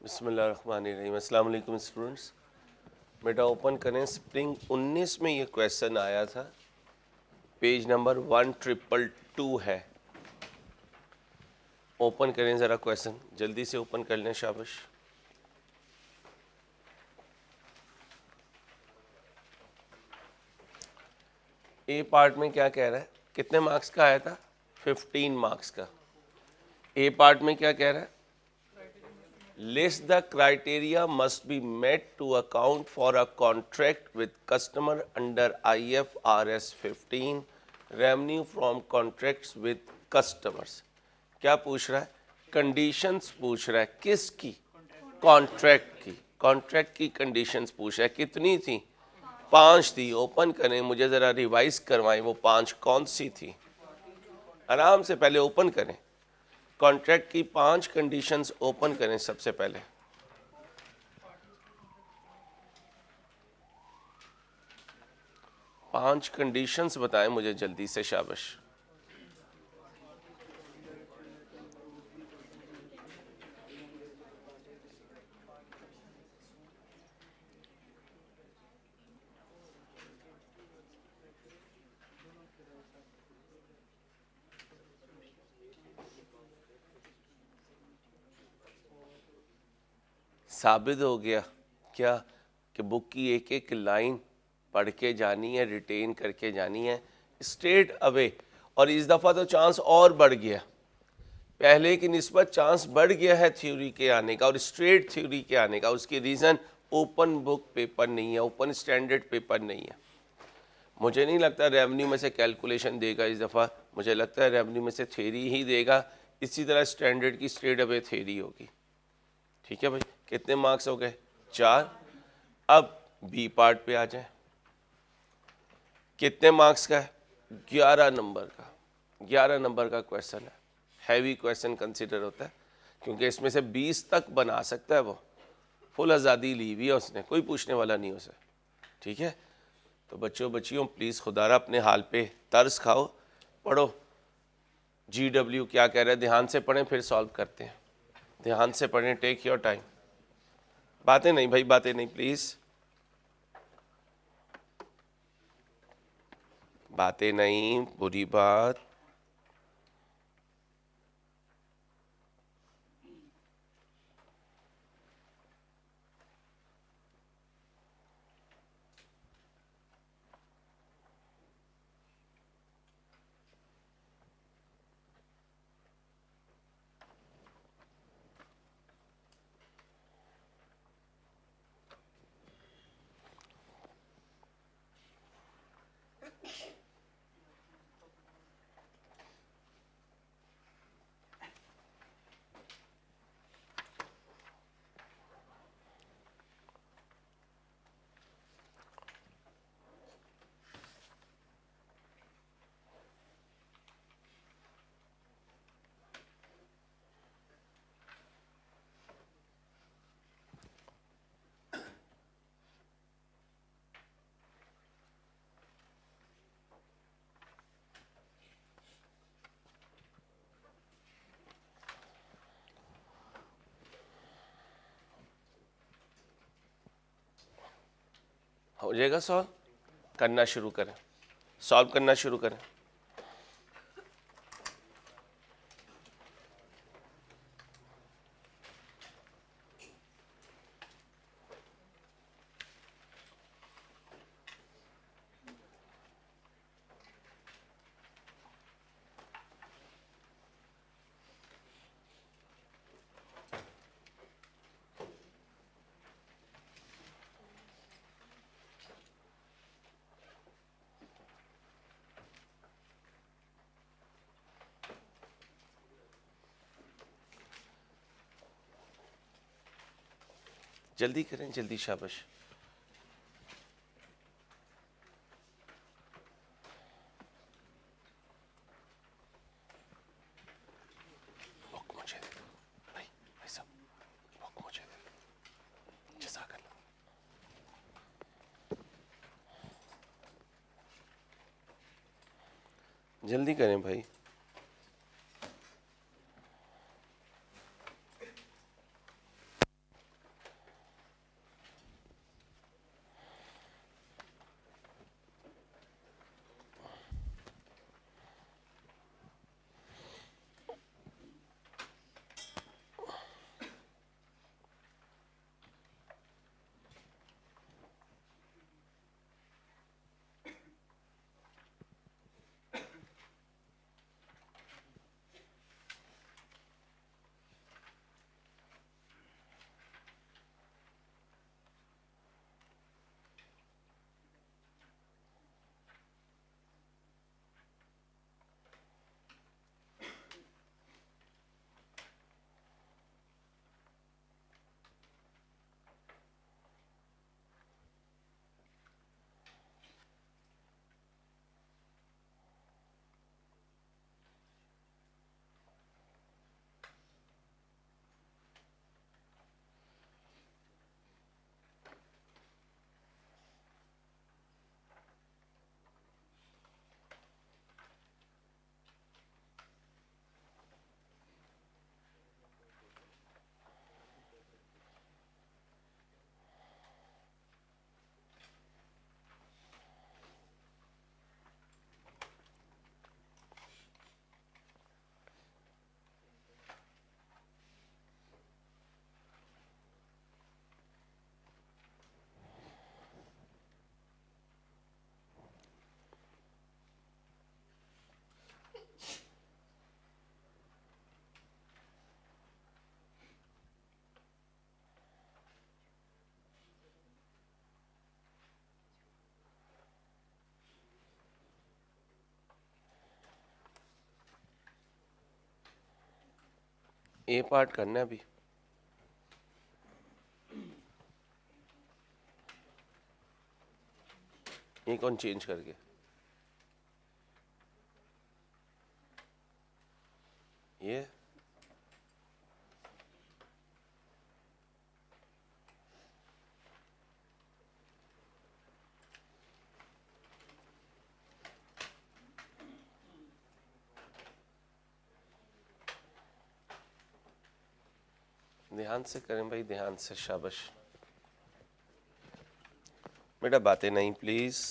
बिस्मिल्लाहिर्रहमानिर्रहीम। अस्सलाम वालेकुम स्टूडेंट्स। बेटा ओपन करें, स्प्रिंग 19 में ये क्वेश्चन आया था, पेज नंबर 1222 है। ओपन करें ज़रा क्वेश्चन, जल्दी से ओपन कर लें, शाबाश। ए पार्ट में क्या कह रहा है, कितने मार्क्स का आया था? 15 मार्क्स का। ए पार्ट में क्या कह रहा है? List the criteria must be met to account for a contract with customer under IFRS 15 revenue from contracts with customers. क्या पूछ रहा है? कंडीशंस पूछ रहा है। किसकी? कॉन्ट्रैक्ट की। कॉन्ट्रैक्ट की कंडीशंस पूछ रहा है। कितनी थी? 5 थी। ओपन करें, मुझे ज़रा रिवाइज करवाएं, वो 5 कौन सी थी? आराम से पहले ओपन करें, कॉन्ट्रैक्ट की 5 कंडीशंस ओपन करें सबसे पहले। पांच कंडीशंस बताएं मुझे जल्दी से, शाबाश। साबित हो गया क्या कि बुक की एक एक लाइन पढ़ के जानी है, रिटेन करके जानी है स्ट्रेट अवे। और इस दफ़ा तो चांस और बढ़ गया, पहले की निस्बत चांस बढ़ गया है थ्योरी के आने का और स्ट्रेट थ्योरी के आने का। उसकी रीज़न ओपन बुक पेपर नहीं है, ओपन स्टैंडर्ड पेपर नहीं है। मुझे नहीं लगता रेवेन्यू में से कैलकुलेशन देगा इस दफ़ा, मुझे लगता है रेवेन्यू में से थ्योरी ही देगा। इसी तरह स्टैंडर्ड की स्ट्रेट अवे थ्योरी होगी। ठीक है भाई, कितने मार्क्स हो गए? 4। अब बी पार्ट पे आ जाए। कितने मार्क्स का है? 11 नंबर का। 11 नंबर का क्वेश्चन है, हैवी क्वेश्चन कंसिडर होता है, क्योंकि इसमें से 20 तक बना सकता है वो। फुल आज़ादी ली हुई है उसने, कोई पूछने वाला नहीं उसे। ठीक है, तो बच्चियों प्लीज़ खुदारा अपने हाल पे तर्स खाओ, पढ़ो। GW क्या कह रहे हैं, ध्यान से पढ़ें, फिर सॉल्व करते हैं। ध्यान से पढ़ें, टेक योर टाइम। बातें नहीं भाई, बातें नहीं प्लीज़, बातें नहीं, बुरी बात। हो जाएगा सॉल्व, करना शुरू करें, सॉल्व करना शुरू करें। जल्दी करें, जल्दी, शाबाश। बुक मुझे दे दो भाई, भाई साहब, बुक मुझे दे दो, जज़ाकल्लाह। जल्दी करें भाई। ए पार्ट करना है अभी। ये कौन चेंज करके, ये ध्यान से करें भाई, ध्यान से, शाबाश बेटा, बातें नहीं प्लीज।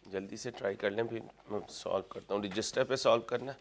जल्दी से ट्राई कर लें, फिर मैं सॉल्व करता हूँ। रजिस्टर पे सॉल्व करना।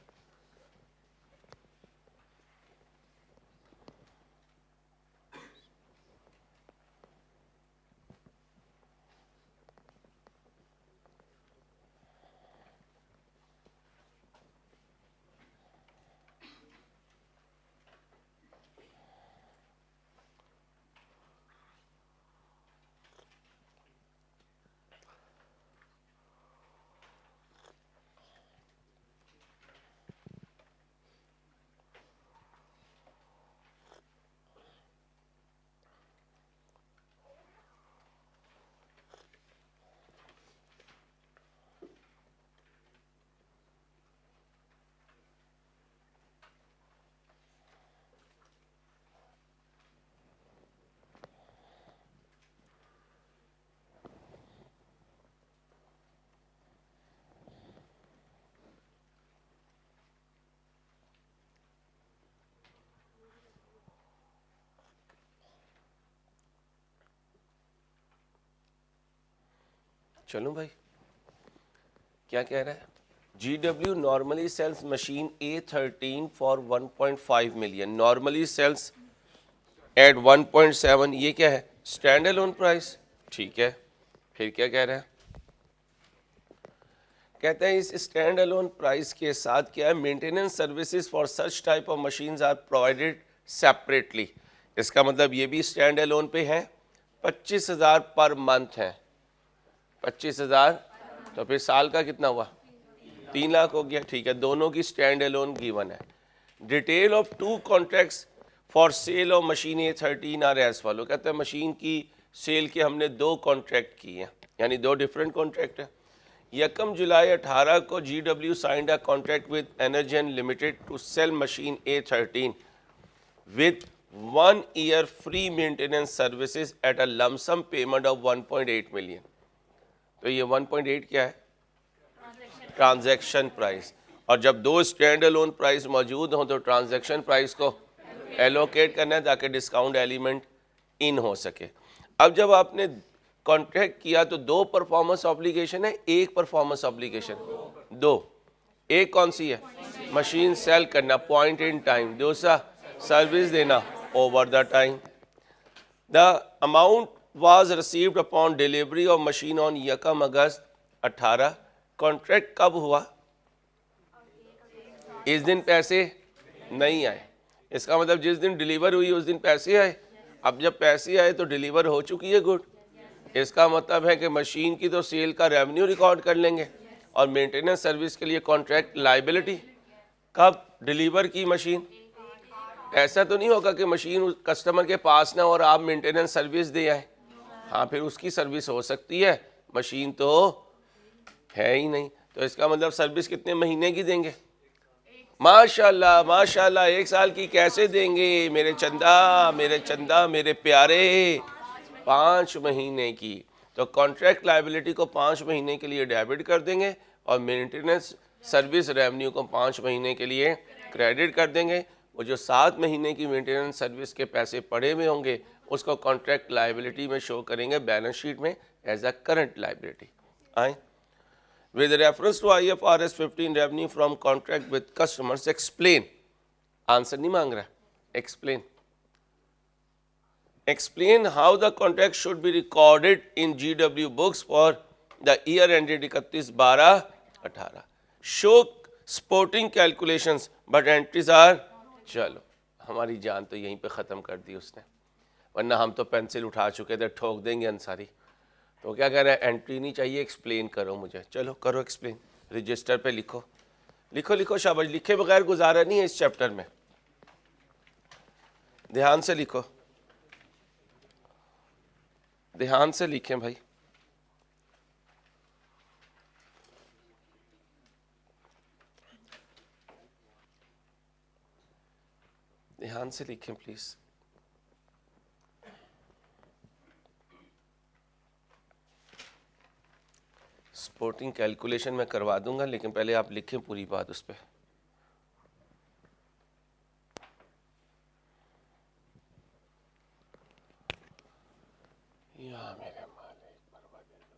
चलो भाई, क्या कह रहा है? GW normally sells machine A13 for 1.5 million, normally sells at 1.7, ये क्या है? स्टैंड अलोन प्राइस, ठीक है। फिर क्या कह रहा है? कहते हैं इस स्टैंड अलोन प्राइस के साथ क्या है, maintenance services for such type of machines are provided separately. इसका मतलब ये भी स्टैंड अलोन पे है, 25,000 पर मंथ है, 25,000, तो फिर साल का कितना हुआ? 3 लाख हो गया, ठीक है। दोनों की स्टैंड अलोन गिवन है। Detail of 2 contracts for sale of machine A13 are as follow. कहते हैं मशीन की सेल के हमने 2 कॉन्ट्रैक्ट किए हैं, यानी 2 डिफरेंट कॉन्ट्रैक्ट है। 1 जुलाई 18 को GW signed a contract with Energon limited to sell machine A13 with 1 year free maintenance services at a lump sum payment of 1.8 million। तो ये 1.8 क्या है? Transaction price. और जब 2 स्टैंड अलोन प्राइस मौजूद हों तो ट्रांजैक्शन प्राइस को एलोकेट करना है ताकि डिस्काउंट एलिमेंट इन हो सके। अब जब आपने कॉन्ट्रैक्ट किया तो 2 परफॉर्मेंस ऑब्लिगेशन है, 1 परफॉर्मेंस ऑब्लिगेशन? 2। एक कौन सी है? मशीन सेल करना पॉइंट इन टाइम, दूसरा सर्विस देना over the time. The amount was received upon delivery of machine on 1 August 18। Contract कब हुआ? इस दिन पैसे नहीं आए, इसका मतलब जिस दिन डिलीवर हुई उस दिन पैसे आए। अब जब पैसे आए तो डिलीवर हो चुकी है गुड, इसका मतलब है कि मशीन की तो सेल का रेवेन्यू रिकॉर्ड कर लेंगे और मेंटेनेंस सर्विस के लिए कॉन्ट्रैक्ट लाइबिलिटी। कब डिलीवर की मशीन? ऐसा तो नहीं होगा कि मशीन कस्टमर के पास ना और आप मेंटेनेंस सर्विस दे आए। हाँ, फिर उसकी सर्विस हो सकती है, मशीन तो है ही नहीं। तो इसका मतलब सर्विस कितने महीने की देंगे? माशाल्लाह माशाल्लाह, 1 साल की कैसे देंगे मेरे चंदा, मेरे चंदा, मेरे प्यारे? 5 महीने की। तो कॉन्ट्रैक्ट लायबिलिटी को 5 महीने के लिए डेबिट कर देंगे और मेंटेनेंस सर्विस रेवेन्यू को 5 महीने के लिए क्रेडिट कर देंगे। वो जो 7 महीने की मेंटेनेंस सर्विस के पैसे पड़े हुए होंगे उसको कॉन्ट्रैक्ट लायबिलिटी में शो करेंगे बैलेंस शीट में एज अ करंट लायबिलिटी। आए with reference to IFRS 15 revenue from contract with customers explain. Answer नहीं मांग रहा, explain. Explain how the contract should be recorded in GW books for the year ended 31/12/18. Show supporting calculations but entries are, चलो हमारी जान तो यहीं पे ख़त्म कर दी उसने, वरना हम तो पेंसिल उठा चुके थे, ठोक देंगे अंसारी। तो क्या कह रहा है, एंट्री नहीं चाहिए, एक्सप्लेन करो मुझे। चलो करो एक्सप्लेन, रजिस्टर पे लिखो लिखो लिखो, शाबाश। लिखे बगैर गुजारा नहीं है इस चैप्टर में, ध्यान से लिखो, ध्यान से लिखें भाई। ध्यान से लिखें प्लीज। सपोर्टिंग कैलकुलेशन मैं करवा दूंगा, लेकिन पहले आप लिखें पूरी बात उस पर। या मेरे मालिक परवरदिगार।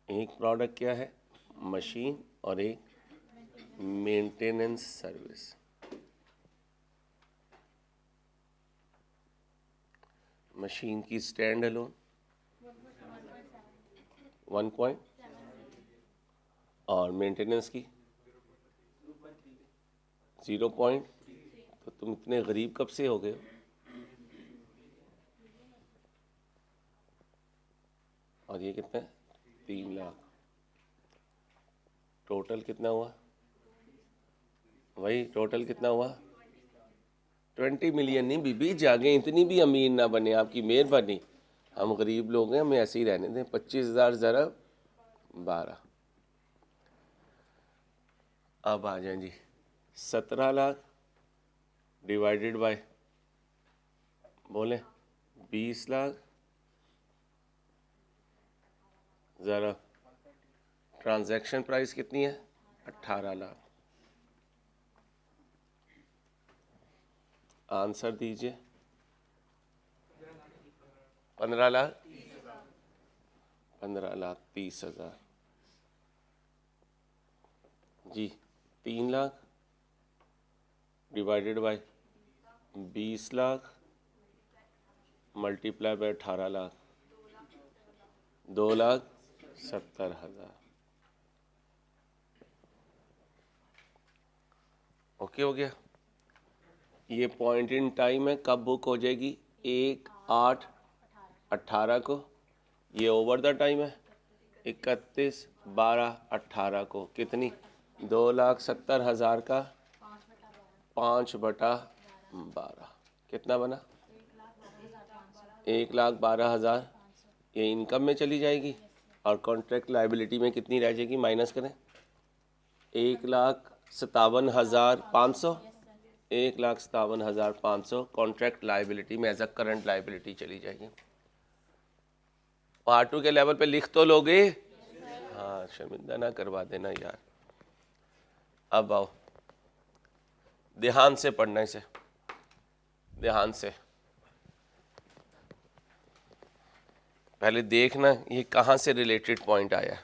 एक प्रोडक्ट क्या है, मशीन, और एक मेंटेनेंस सर्विस। मशीन की स्टैंड अलोन 1 पॉइंट, और मेंटेनेंस की 0 पॉइंट। तो तुम इतने गरीब कब से हो गए हो? और ये कितना है, 3 लाख। टोटल कितना हुआ, वही टोटल कितना हुआ, 20 मिलियन। नहीं बीबी, जागे, इतनी भी अमीर ना बने, आपकी मेहरबानी। हम गरीब लोग हैं, हमें ऐसे ही रहने दें। 25,000 ज़रा 12। अब आ जाएं जी, 17 लाख डिवाइडेड बाय, बोले 20 लाख, ज़रा ट्रांजैक्शन प्राइस कितनी है, 18 लाख। आंसर दीजिए। 15 लाख, 15,30,000 जी। 3 lakh divided by 20 lakh multiply by 18 lakh, 2,70,000। Okay हो गया। ये पॉइंट इन टाइम है, कब बुक हो जाएगी, 1/8/18 को। ये ओवर द टाइम है, 31/12/18 को। कितनी, 2,70,000 का 5/12। कितना बना, 1,12,000। ये इनकम में चली जाएगी, और कॉन्ट्रैक्ट लाइबिलिटी में कितनी रह जाएगी, माइनस करें, 1,57,500। 1,57,500 कॉन्ट्रैक्ट लाइबिलिटी में एज अ करंट लाइबिलिटी चली जाएगी। पार्ट 2 के लेवल पे लिख तो लोगे? हाँ, शर्मिंदा ना करवा देना यार। अब आओ, ध्यान से पढ़ना इसे, ध्यान से। पहले देखना ये कहाँ से रिलेटेड पॉइंट आया है।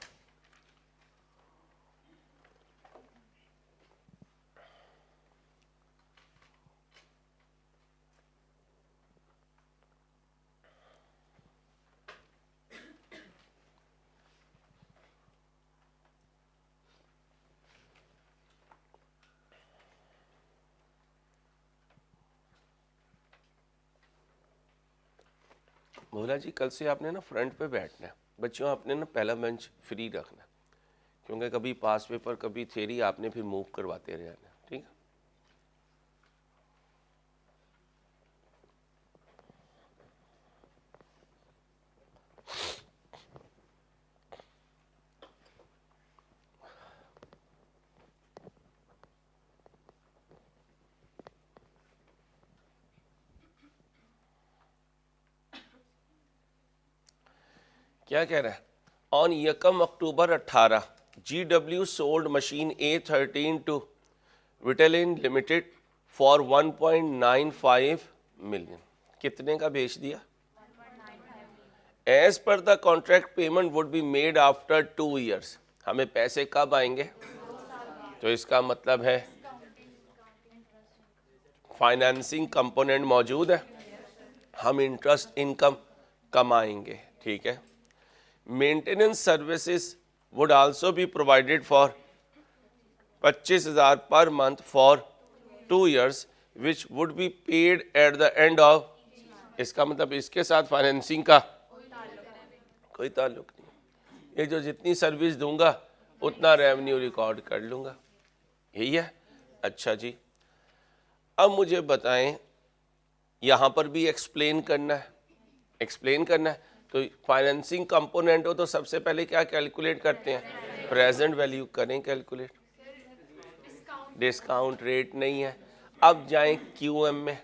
भोला जी, कल से आपने ना फ्रंट पे बैठना है। बच्चों, आपने ना पहला बेंच फ्री रखना है, क्योंकि कभी पास पेपर कभी थ्योरी आपने फिर मूव करवाते रहना, ठीक है। क्या कह रहा है? On 1 October 18 GW sold machine A13 to Vitelin limited for 1.95 million. कितने का बेच दिया? As per the contract payment would be made after 2 years. हमें पैसे कब आएंगे? तो इसका मतलब है फाइनेंसिंग कंपोनेंट मौजूद है, हम इंटरेस्ट इनकम कमाएंगे। ठीक है। Maintenance services would also be provided for 25,000 per month for 2 years which would be paid eight the end of. इसका मतलब इसके साथ फाइनेंसिंग का कोई ताल्लुक नहीं। ये जो जितनी सर्विस दूंगा उतना रेवेन्यू रिकॉर्ड कर लूंगा, यही है। अच्छा जी, अब मुझे बताएं, यहाँ पर भी एक्सप्लेन करना है। एक्सप्लेन करना है तो फाइनेंसिंग कंपोनेंट हो तो सबसे पहले क्या कैलकुलेट करते हैं? प्रेजेंट वैल्यू करें कैलकुलेट। डिस्काउंट रेट नहीं है। अब जाएं क्यूएम में।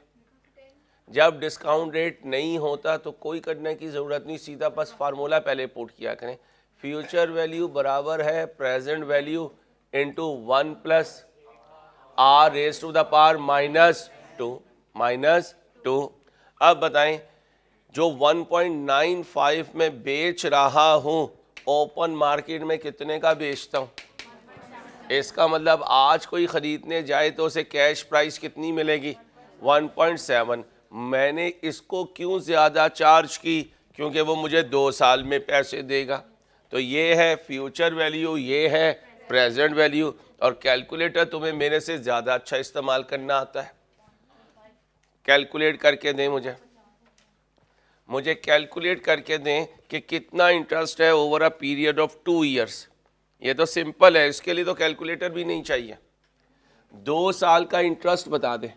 जब डिस्काउंट रेट नहीं होता तो कोई करने की ज़रूरत नहीं, सीधा बस फार्मूला पहले पुट किया करें। फ्यूचर वैल्यू बराबर है present value into 1 plus r raise to the power -2। अब बताएं, जो 1.95 में बेच रहा हूं ओपन मार्केट में कितने का बेचता हूं? इसका मतलब आज कोई खरीदने जाए तो उसे कैश प्राइस कितनी मिलेगी? 1.7। मैंने इसको क्यों ज़्यादा चार्ज की? क्योंकि वो मुझे 2 साल में पैसे देगा। तो ये है फ्यूचर वैल्यू, ये है प्रेजेंट वैल्यू। और कैलकुलेटर तुम्हें मेरे से ज़्यादा अच्छा इस्तेमाल करना आता है। कैलकुलेट करके दें मुझे कैलकुलेट करके दें कि कितना इंटरेस्ट है over a period of 2 years. ये तो सिंपल है, इसके लिए तो कैलकुलेटर भी नहीं चाहिए। 2 साल का इंटरेस्ट बता दें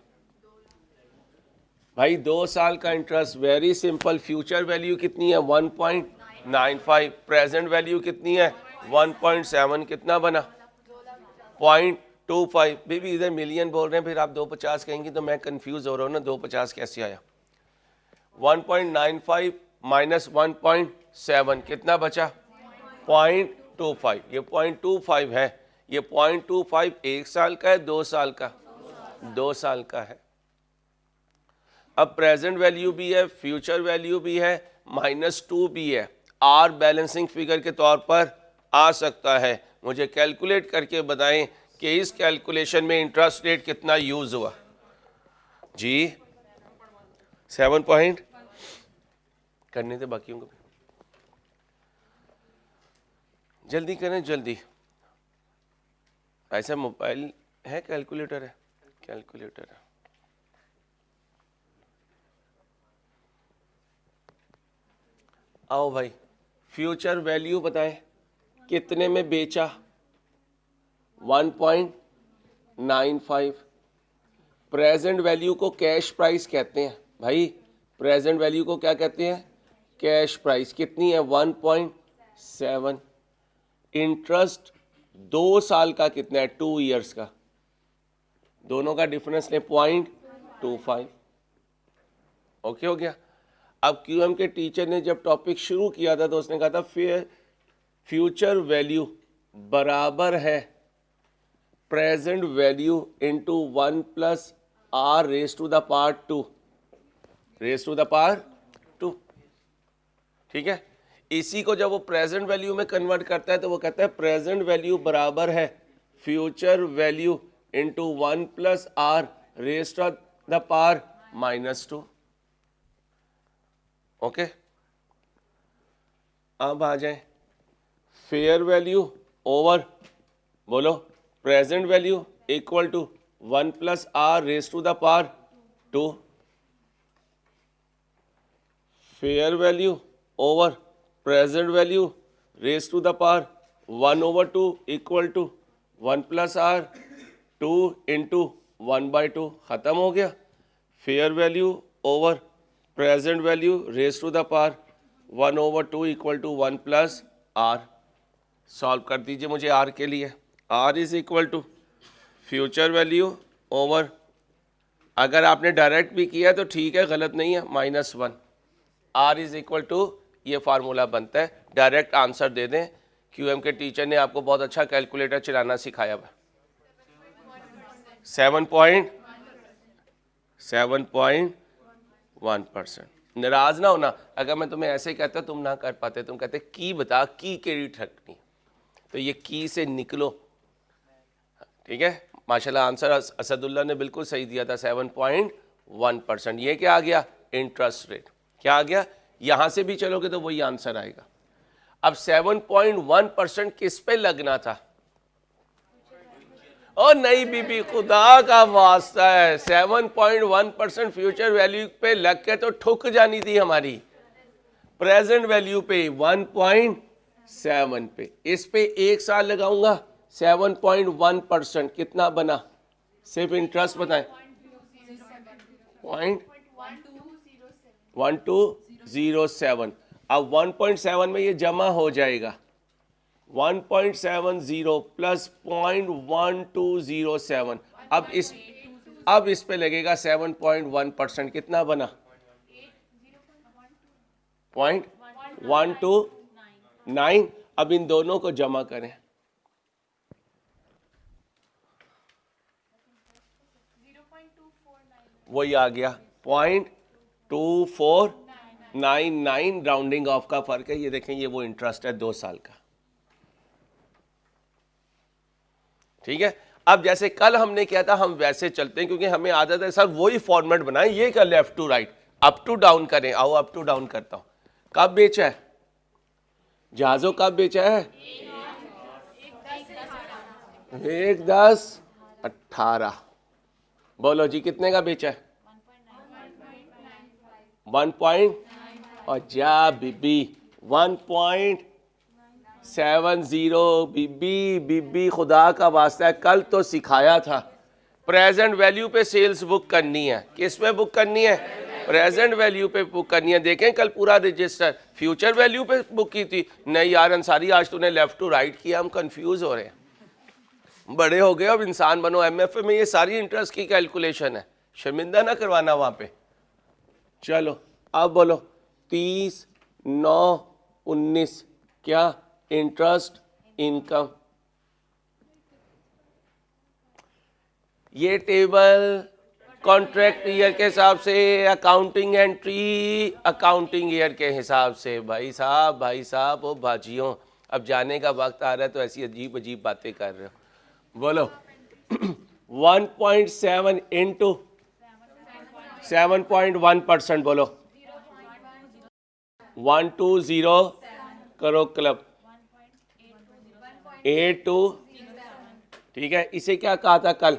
भाई, 2 साल का interest very simple. Future value कितनी है? 1.95। प्रेजेंट वैल्यू कितनी है? 1.7। कितना बना? 0.25। बेबी इधर मिलियन बोल रहे हैं, फिर आप 250 कहेंगी तो मैं कंफ्यूज हो रहा हूँ ना, 250 कैसे आया? 1.95 माइनस 1.7 कितना बचा? 0.25। ये 0.25 है। ये 0.25 1 साल का है 2 साल का? 2 साल का है। अब प्रेजेंट वैल्यू भी है, फ्यूचर वैल्यू भी है, -2 भी है। आर बैलेंसिंग फिगर के तौर पर आ सकता है। मुझे कैलकुलेट करके बताएं कि इस कैलकुलेशन में इंटरेस्ट रेट कितना यूज हुआ जी? 7 पॉइंट करने थे बाकियों को। जल्दी करें जल्दी। ऐसा मोबाइल है? कैलकुलेटर है? कैलकुलेटर है। आओ भाई, फ्यूचर वैल्यू बताएं कितने में बेचा? 1.95। प्रेजेंट वैल्यू को कैश प्राइस कहते हैं भाई। प्रेजेंट वैल्यू को क्या कहते हैं? Cash price. कितनी है? 1.7। इंटरेस्ट 2 साल का कितना है? 2 ईयर्स का। दोनों का डिफरेंस ले 0.25। ओके हो गया। अब क्यूएम के टीचर ने जब टॉपिक शुरू किया था तो उसने कहा था फ्यूचर वैल्यू बराबर है present value into 1 plus r raise to the power 2। Raise to the power 2। ठीक है। इसी को जब वो प्रेजेंट वैल्यू में कन्वर्ट करता है तो वो कहता है प्रेजेंट वैल्यू बराबर है future value into 1 plus r raise to the power -2। Okay. अब आ जाए फेयर वैल्यू ओवर, बोलो, present value equal to 1 plus r raise to the power 2। Fair value over present value raise to the power 1/2 equal to 1 plus r 2 into 1/2। खत्म हो गया। Fair value over present value raise to the power 1/2 equal to 1 plus are. Solve कर दीजिए मुझे r के लिए। R is equal to future value over, अगर आपने डायरेक्ट भी किया तो ठीक है, गलत नहीं है, -1। आर इज इक्वल टू ये फार्मूला बनता है। डायरेक्ट आंसर दे दें, क्यूएम के टीचर ने आपको बहुत अच्छा कैलकुलेटर चलाना सिखाया हुआ। 7.1%। नाराज ना होना, अगर मैं तुम्हें ऐसे कहता तुम ना कर पाते, तुम कहते की बता, की केड़ी ठकनी, तो ये की से निकलो। ठीक है, माशाल्लाह आंसर असदुल्ला ने बिल्कुल सही दिया था, 7.1%। ये क्या आ गया, इंटरेस्ट रेट। क्या आ गया, यहां से भी चलोगे तो वही आंसर आएगा। अब 7.1% किस पे लगना था? ओ नहीं बीबी, खुदा का वास्ता है, 7.1% फ्यूचर वैल्यू पे लग के तो ठुक जानी थी हमारी। प्रेजेंट वैल्यू पे 1.7 पे, इस पे एक साल लगाऊंगा, 7.1% कितना बना? सिर्फ इंटरेस्ट बताएं। 0.1207। अब 1.7 में ये जमा हो जाएगा, 1.70 प्लस 0.1207। अब इस पे लगेगा 7.1%, कितना बना? 0.129। अब इन दोनों को जमा करें, वही आ गया 0.2499। राउंडिंग ऑफ का फर्क है, ये देखें, ये वो इंटरेस्ट है 2 साल का। ठीक है, अब जैसे कल हमने किया था हम वैसे चलते हैं, क्योंकि हमें आदत है सर वही फॉर्मेट बनाएं, ये क्या left to right, up to down करें। आओ अप टू डाउन करता हूं। कब बेचा है जहाजों, कब बेचा है? 1.10.18। बोलो जी कितने का बेचा है? 1. और जा बीबी 1.70। बीबी खुदा का वास्ता है, कल तो सिखाया था प्रेजेंट वैल्यू पे सेल्स बुक करनी है। किस पे बुक करनी है? प्रेजेंट वैल्यू पे बुक करनी है। देखें कल पूरा रजिस्टर फ्यूचर वैल्यू पे बुक की थी। नहीं यार अंसारी, आज तूने लेफ्ट टू राइट किया, हम कंफ्यूज हो रहे हैं। बड़े हो गए, अब इंसान बनो। एमएफए में ये सारी इंटरेस्ट की कैलकुलेशन है, शर्मिंदा ना करवाना वहां पे। चलो अब बोलो 30/9/19 क्या? Interest income. ये टेबल कॉन्ट्रैक्ट ईयर के हिसाब से, अकाउंटिंग एंट्री अकाउंटिंग ईयर के हिसाब से। भाई साहब ओ बाजियों, अब जाने का वक्त आ रहा है तो ऐसी अजीब अजीब बातें कर रहे हो। बोलो 1.7 इंटू 7.1%। बोलो 120 करो क्लब 82। ठीक है, इसे क्या कहा था कल?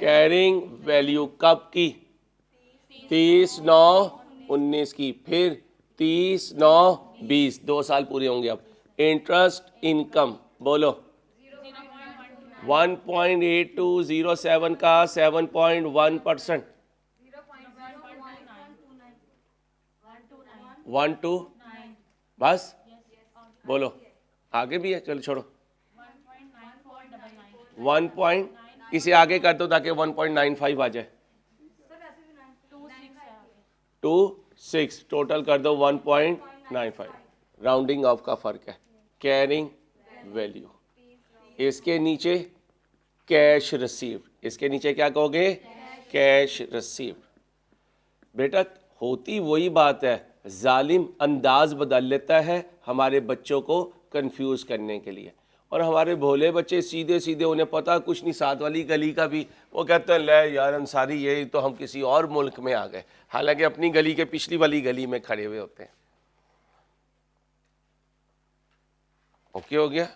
Carrying value. कब की? 30/9/19 की। फिर 30/9/20, 2 साल पूरे होंगे अब। इंटरेस्ट इनकम बोलो 1.8207 का 7.1%। 12 बस। बोलो आगे भी है, चलो छोड़ो। 1. इसे आगे कर दो ताकि 1.95 आ जाए। 26 टोटल कर दो 1.95। राउंडिंग ऑफ का फर्क है। कैरिंग वैल्यू, इसके नीचे कैश रिसीव्ड। इसके नीचे क्या कहोगे? Cash received. बेटा होती वही बात है, जालिम अंदाज बदल लेता है हमारे बच्चों को कंफ्यूज करने के लिए। और हमारे भोले बच्चे सीधे सीधे, उन्हें पता कुछ नहीं, साथ वाली गली का भी, वो कहते हैं ले यार अंसारी ये तो हम किसी और मुल्क में आ गए, हालांकि अपनी गली के पिछली वाली गली में खड़े हुए होते हैं। ओके हो गया?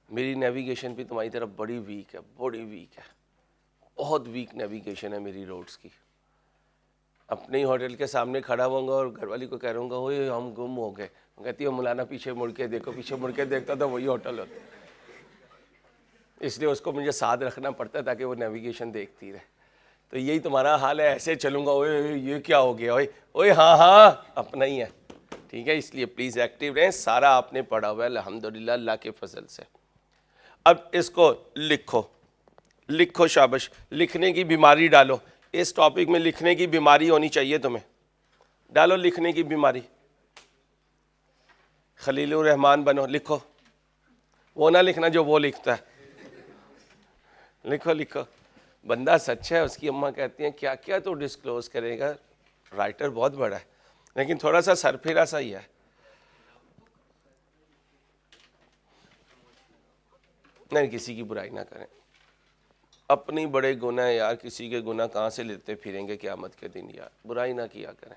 मेरी नेविगेशन भी तुम्हारी तरफ बड़ी वीक है, बड़ी वीक है, बहुत वीक नेविगेशन है मेरी रोड्स की। अपने ही होटल के सामने खड़ा होऊंगा और घरवाली को कह रहूँगा ओए हम गुम हो गए, कहती है मौलाना पीछे मुड़ के देखो। पीछे मुड़ के देखता तो वही होटल होता, इसलिए उसको मुझे साथ रखना पड़ता है ताकि वो नेविगेशन देखती रहे। तो यही तुम्हारा हाल है, ऐसे चलूँगा ओए ये क्या हो गया, ओए ओए हाँ अपना ही है। ठीक है, इसलिए प्लीज़ एक्टिव रहें। सारा आपने पढ़ा हुआ है अल्हम्दुलिल्लाह अल्लाह के फजल से। अब इसको लिखो, लिखो, शाबाश, लिखने की बीमारी डालो। इस टॉपिक में लिखने की बीमारी होनी चाहिए तुम्हें। डालो लिखने की बीमारी, खलीलुर रहमान बनो, लिखो। वो ना लिखना जो वो लिखता है, लिखो लिखो। बंदा सच्चा है, उसकी अम्मा कहती हैं क्या क्या तो डिस्क्लोज करेगा, राइटर बहुत बड़ा है, लेकिन थोड़ा सा सरफेरा सा ही है। नहीं, किसी की बुराई ना करें, अपनी बड़े गुनाह है यार, किसी के गुनाह कहाँ से लेते फिरेंगे क़यामत के दिन यार, बुराई ना किया करें।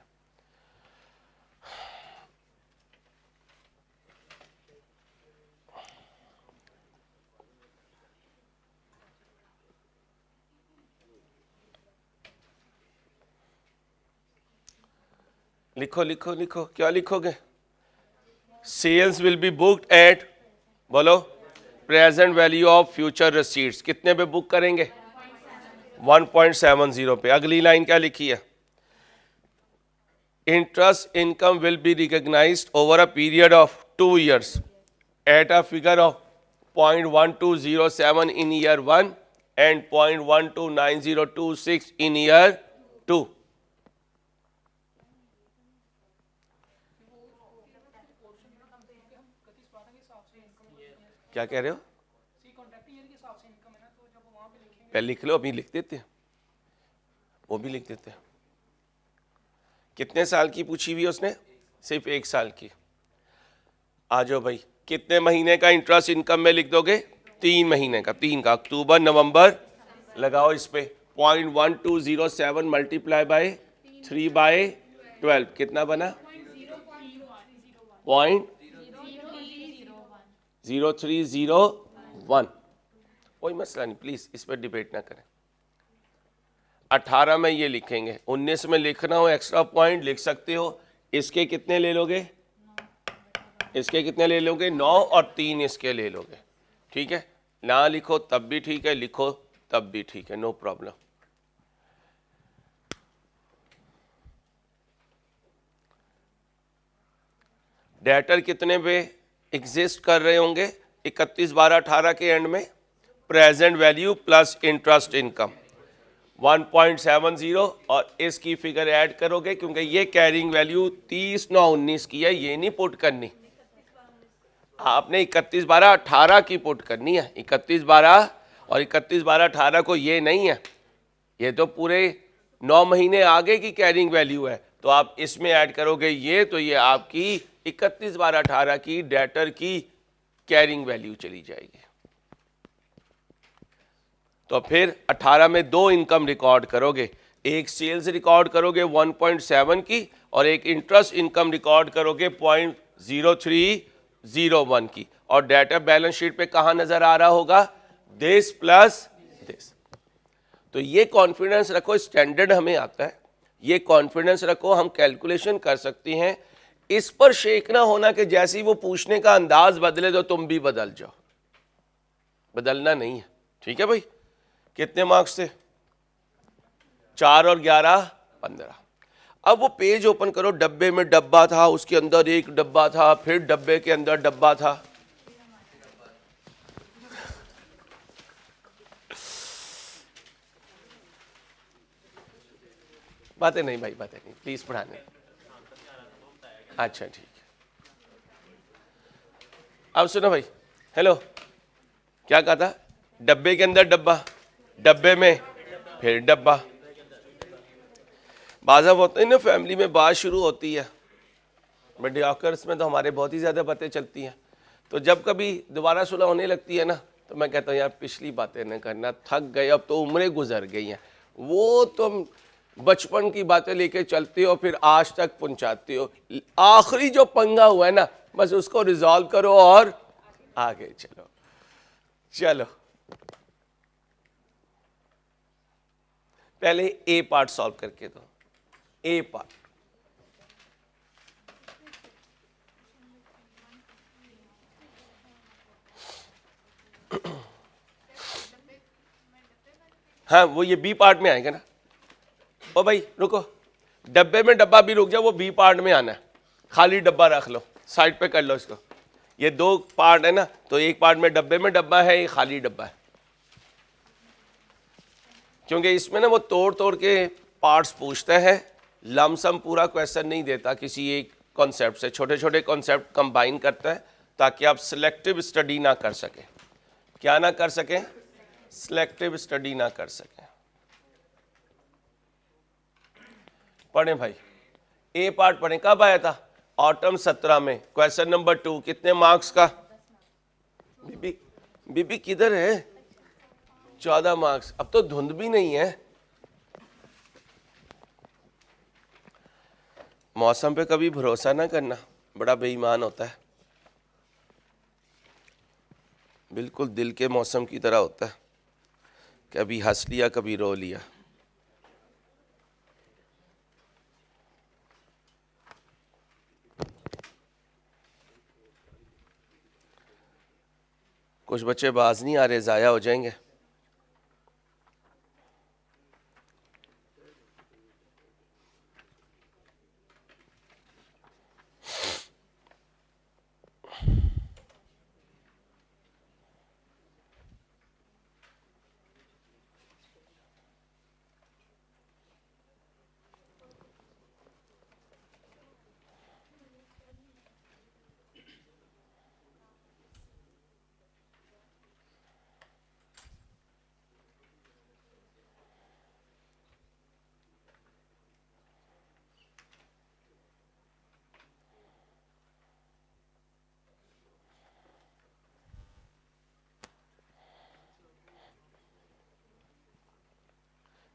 लिखो लिखो लिखो, क्या लिखोगे? Sales will be booked at, बोलो, present value of future receipts. कितने पे बुक करेंगे? 1.70 पे। अगली लाइन क्या लिखी है? Interest income will be recognized over a period of 2 years at a figure of 0.1207 in year 1 and 0.129026 in year 2। क्या कह रहे हो? पहले लिख लो, अभी लिख देते हैं, वो भी लिख देते हैं। कितने साल की पूछी हुई है उसने? सिर्फ 1 साल की। आ जाओ भाई, कितने महीने का इंटरेस्ट इनकम में लिख दोगे? 3 महीने का, 3 का, अक्टूबर नवंबर। लगाओ इस पे 0.1207 मल्टीप्लाई बाय 3/12 कितना बना? 0.0301। कोई मसला नहीं, प्लीज इस पर डिबेट ना करें। 18 में ये लिखेंगे, 19 में लिखना हो एक्स्ट्रा पॉइंट लिख सकते हो। इसके कितने ले लोगे? इसके कितने ले लोगे? 9 और 3 इसके ले लोगे, ठीक है। ना लिखो तब भी ठीक है, लिखो तब भी ठीक है, नो प्रॉब्लम। डेटर कितने पे एग्जिस्ट कर रहे होंगे? 31/12/18 के एंड में present value plus interest income 1.70 और इसकी फिगर ऐड करोगे, क्योंकि ये कैरिंग वैल्यू 30/9/19 की है, ये नहीं पुट करनी आपने, 31/12/18 की पुट करनी है। 31/12 और 31/12/18 को ये नहीं है, ये तो पूरे 9 महीने आगे की कैरिंग वैल्यू है, तो आप इसमें ऐड करोगे ये, तो ये आपकी 31/12/18 की डेटर की कैरिंग वैल्यू चली जाएगी। तो फिर 18 में 2 इनकम रिकॉर्ड करोगे, एक सेल्स रिकॉर्ड करोगे 1.7 की और एक इंटरेस्ट इनकम रिकॉर्ड करोगे 0.0301 की। और डेटा बैलेंस शीट पे कहां नजर आ रहा होगा? This plus this. तो ये कॉन्फिडेंस रखो, स्टैंडर्ड हमें आता है, ये कॉन्फिडेंस रखो, हम कैलकुलेशन कर सकते हैं। इस पर शेक ना होना कि जैसे ही वो पूछने का अंदाज बदले तो तुम भी बदल जाओ, बदलना नहीं है, ठीक है भाई। कितने मार्क्स थे? 4 और 11 15। अब वो पेज ओपन करो, डब्बे में डब्बा था, उसके अंदर एक डब्बा था, फिर डब्बे के अंदर डब्बा था। बातें नहीं भाई, बातें नहीं, प्लीज पढ़ाने। अच्छा ठीक है, अब सुनो भाई। हेलो, क्या कहा था? डब्बे के अंदर डब्बा, डब्बे में फिर डब्बा। बाज़ होता है ना, फैमिली में बात शुरू होती है, मीडियाकर्स में तो हमारे बहुत ही ज़्यादा बातें चलती हैं, तो जब कभी दोबारा सुलह होने लगती है ना, तो मैं कहता हूँ यार पिछली बातें न करना, थक गए, अब तो उम्रें गुजर गई हैं। वो तुम बचपन की बातें लेके चलते हो, फिर आज तक पहुंचाते हो। आखिरी जो पंगा हुआ है ना, बस उसको रिजॉल्व करो और आगे चलो। चलो पहले ए पार्ट सॉल्व करके दो। ए पार्ट, हाँ वो ये बी पार्ट में आएगा ना। ओ भाई रुको, डब्बे में डब्बा भी रुक जाओ, वो बी पार्ट में आना है। खाली डब्बा रख लो, साइड पे कर लो इसको। ये 2 पार्ट है ना, तो एक पार्ट में डब्बे में डब्बा है, एक खाली डब्बा है। क्योंकि इसमें ना वो तोड़ तोड़ के पार्ट्स पूछता है, लमसम पूरा क्वेश्चन नहीं देता किसी एक कॉन्सेप्ट से, छोटे छोटे कॉन्सेप्ट कंबाइन करता है ताकि आप सिलेक्टिव स्टडी ना कर सकें। क्या ना कर सकें? सिलेक्टिव स्टडी ना कर सकें। पढ़ें भाई, ए पार्ट पढ़ें। कब आया था? ऑटम 17 में। क्वेश्चन नंबर 2 कितने मार्क्स का? बीबी बीबी किधर है? 14 मार्क्स। अब तो धुंध भी नहीं है। मौसम पे कभी भरोसा ना करना, बड़ा बेईमान होता है। बिल्कुल दिल के मौसम की तरह होता है, कभी हंस लिया कभी रो लिया। कुछ बच्चे बाज नहीं आ रहे, ज़ाया हो जाएंगे।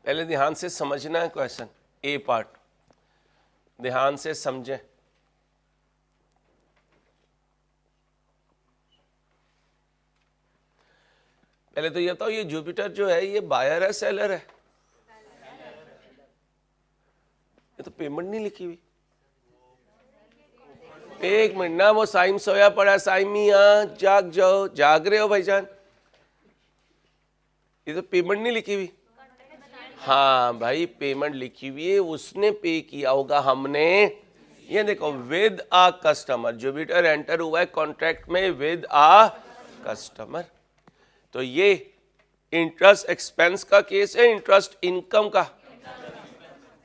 पहले ध्यान से समझना है क्वेश्चन, ए पार्ट ध्यान से समझें। पहले तो ये बताओ, ये जुपिटर जो है ये बायर है सेलर है? ये तो पेमेंट नहीं लिखी हुई। एक मिनट ना, वो साइम सोया पड़ा। साइमी जाग जाओ, जाग रहे हो भाईजान? ये तो पेमेंट नहीं लिखी हुई। हाँ भाई, पेमेंट लिखी हुई है, उसने पे किया होगा, हमने। ये देखो, with a customer, Jupiter enter हुआ है कॉन्ट्रैक्ट में विद आ कस्टमर। तो ये इंटरेस्ट एक्सपेंस का केस है, इंटरेस्ट इनकम का?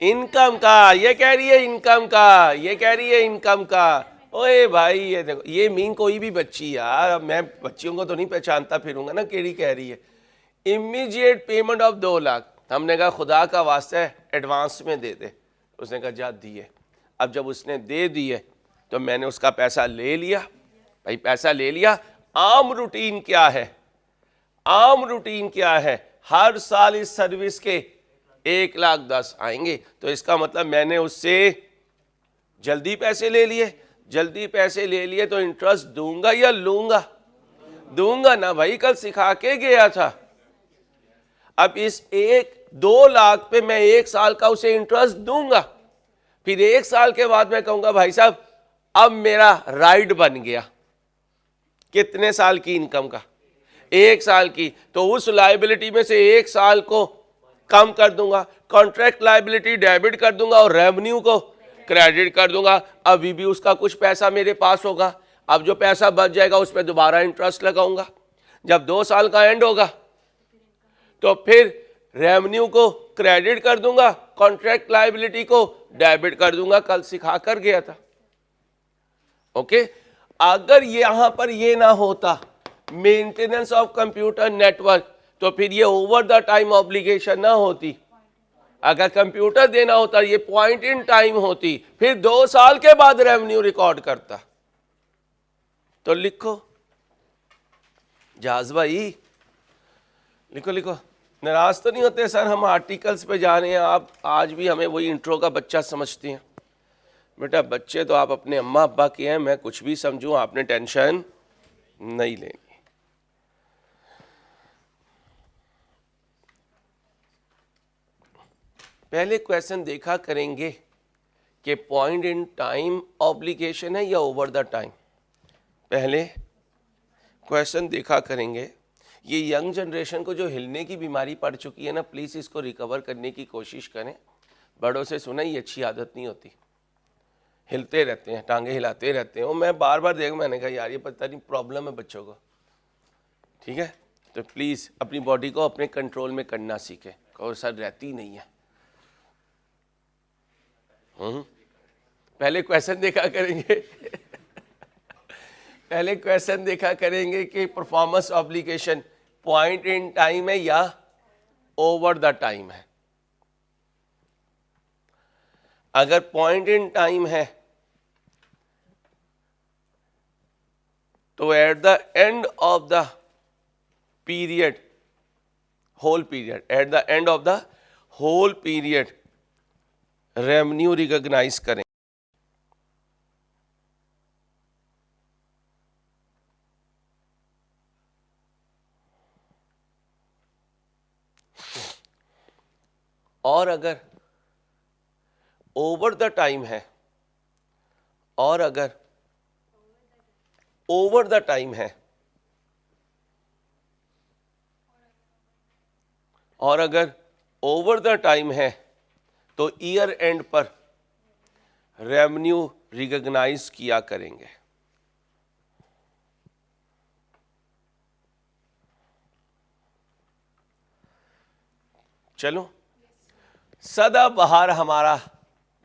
इनकम का। ये कह रही है इनकम का, ये कह रही है इनकम का। ओए भाई, ये देखो, ये मीन कोई भी बच्ची यार, अब मैं बच्चियों को तो नहीं पहचानता फिरूंगा ना, केड़ी कह रही है इमीडिएट पेमेंट ऑफ 2 लाख। हमने कहा खुदा का वास्ता है एडवांस में दे दे। उसने कहा जा दिए। अब जब उसने दे दिए तो मैंने उसका पैसा ले लिया। भाई पैसा ले लिया। आम रूटीन क्या है? आम रूटीन क्या है? हर साल इस सर्विस के 1,10,000 आएंगे। तो इसका मतलब मैंने उससे जल्दी पैसे ले लिए। जल्दी पैसे ले लिए तो इंटरेस्ट दूंगा या लूंगा? दूंगा ना भाई, कल सिखा के गया था। अब इस 1-2 लाख पे मैं 1 साल का उसे इंटरेस्ट दूंगा। फिर 1 साल के बाद मैं कहूंगा भाई साहब अब मेरा राइट बन गया। कितने साल की इनकम का? 1 साल की। तो उस लायबिलिटी में से 1 साल को कम कर दूंगा, कॉन्ट्रैक्ट लायबिलिटी डेबिट कर दूंगा और रेवेन्यू को क्रेडिट कर दूंगा। अभी भी उसका कुछ पैसा मेरे पास होगा। अब जो पैसा बच जाएगा उस पर दोबारा इंटरेस्ट लगाऊंगा। जब 2 साल का एंड होगा तो फिर रेवेन्यू को क्रेडिट कर दूंगा, कॉन्ट्रैक्ट लायबिलिटी को डेबिट कर दूंगा। कल सिखा कर गया था। ओके, अगर यहां पर ये ना होता मेंटेनेंस ऑफ कंप्यूटर नेटवर्क, तो फिर ये ओवर द टाइम ऑब्लिगेशन ना होती। अगर कंप्यूटर देना होता, ये पॉइंट इन टाइम होती, फिर 2 साल के बाद रेवेन्यू रिकॉर्ड करता। तो लिखो जहाज भाई, लिखो लिखो। नाराज तो नहीं होते सर, हम आर्टिकल्स पे जा रहे हैं, आप आज भी हमें वही इंट्रो का बच्चा समझती हैं? बेटा बच्चे तो आप अपने अम्मा अब्बा के हैं, मैं कुछ भी समझूं, आपने टेंशन नहीं लेनी। पहले क्वेश्चन देखा करेंगे कि पॉइंट इन टाइम ऑब्लिगेशन है या ओवर द टाइम। पहले क्वेश्चन देखा करेंगे। ये यंग जनरेशन को जो हिलने की बीमारी पड़ चुकी है ना, प्लीज़ इसको रिकवर करने की कोशिश करें। बड़ों से सुना ये अच्छी आदत नहीं होती, हिलते रहते हैं, टांगे हिलाते रहते हैं। और मैं बार बार मैंने कहा यार ये पता नहीं प्रॉब्लम है बच्चों को। ठीक है, तो प्लीज़ अपनी बॉडी को अपने कंट्रोल में करना सीखें। और सर रहती नहीं है। पहले क्वेश्चन देखा करेंगे पहले क्वेश्चन देखा करेंगे कि performance obligation point in time है या ओवर द टाइम है। अगर पॉइंट इन टाइम है तो at the end of the period, whole period, at the end of the whole period revenue recognize करें। और अगर ओवर द टाइम है, और अगर ओवर द टाइम है, और अगर ओवर द टाइम है तो ईयर एंड पर रेवेन्यू रिकॉग्नाइज किया करेंगे। चलो, सदाबहार हमारा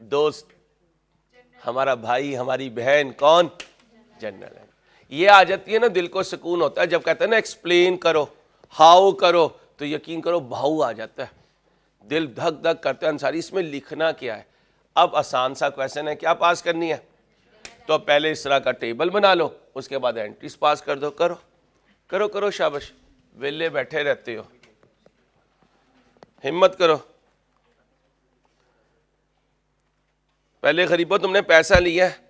दोस्त, हमारा भाई, हमारी बहन कौन? जनरल है। ये आ जाती है ना, दिल को सुकून होता है जब कहते हैं ना एक्सप्लेन करो, हाउ करो, तो यकीन करो भाव आ जाता है, दिल धक धक करते हैं। अंसारी इसमें लिखना क्या है? अब आसान सा क्वेश्चन है, क्या पास करनी है? तो पहले इस तरह का टेबल बना लो, उसके बाद एंट्रीज पास कर दो। करो करो करो, शाबाश, वेले बैठे रहते हो, हिम्मत करो। पहले गरीबो तुमने पैसा लिया है,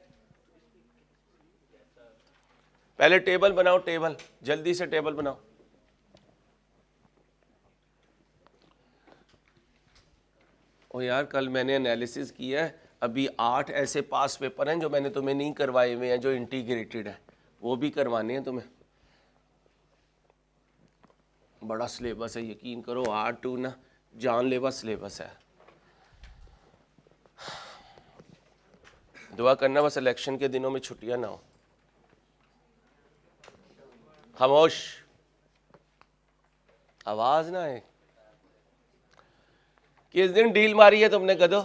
पहले टेबल बनाओ, टेबल जल्दी से टेबल बनाओ। ओ यार, कल मैंने एनालिसिस किया है, अभी 8 ऐसे पास पेपर हैं जो मैंने तुम्हें नहीं करवाए हुए हैं, जो इंटीग्रेटेड है, वो भी करवाने हैं तुम्हें। बड़ा सिलेबस है, यकीन करो, R2 ना जानलेवा सिलेबस है। दुआ करना बस इलेक्शन के दिनों में छुट्टियां ना हो। खामोश, आवाज ना आए। किस दिन डील मारी है तुमने गधो?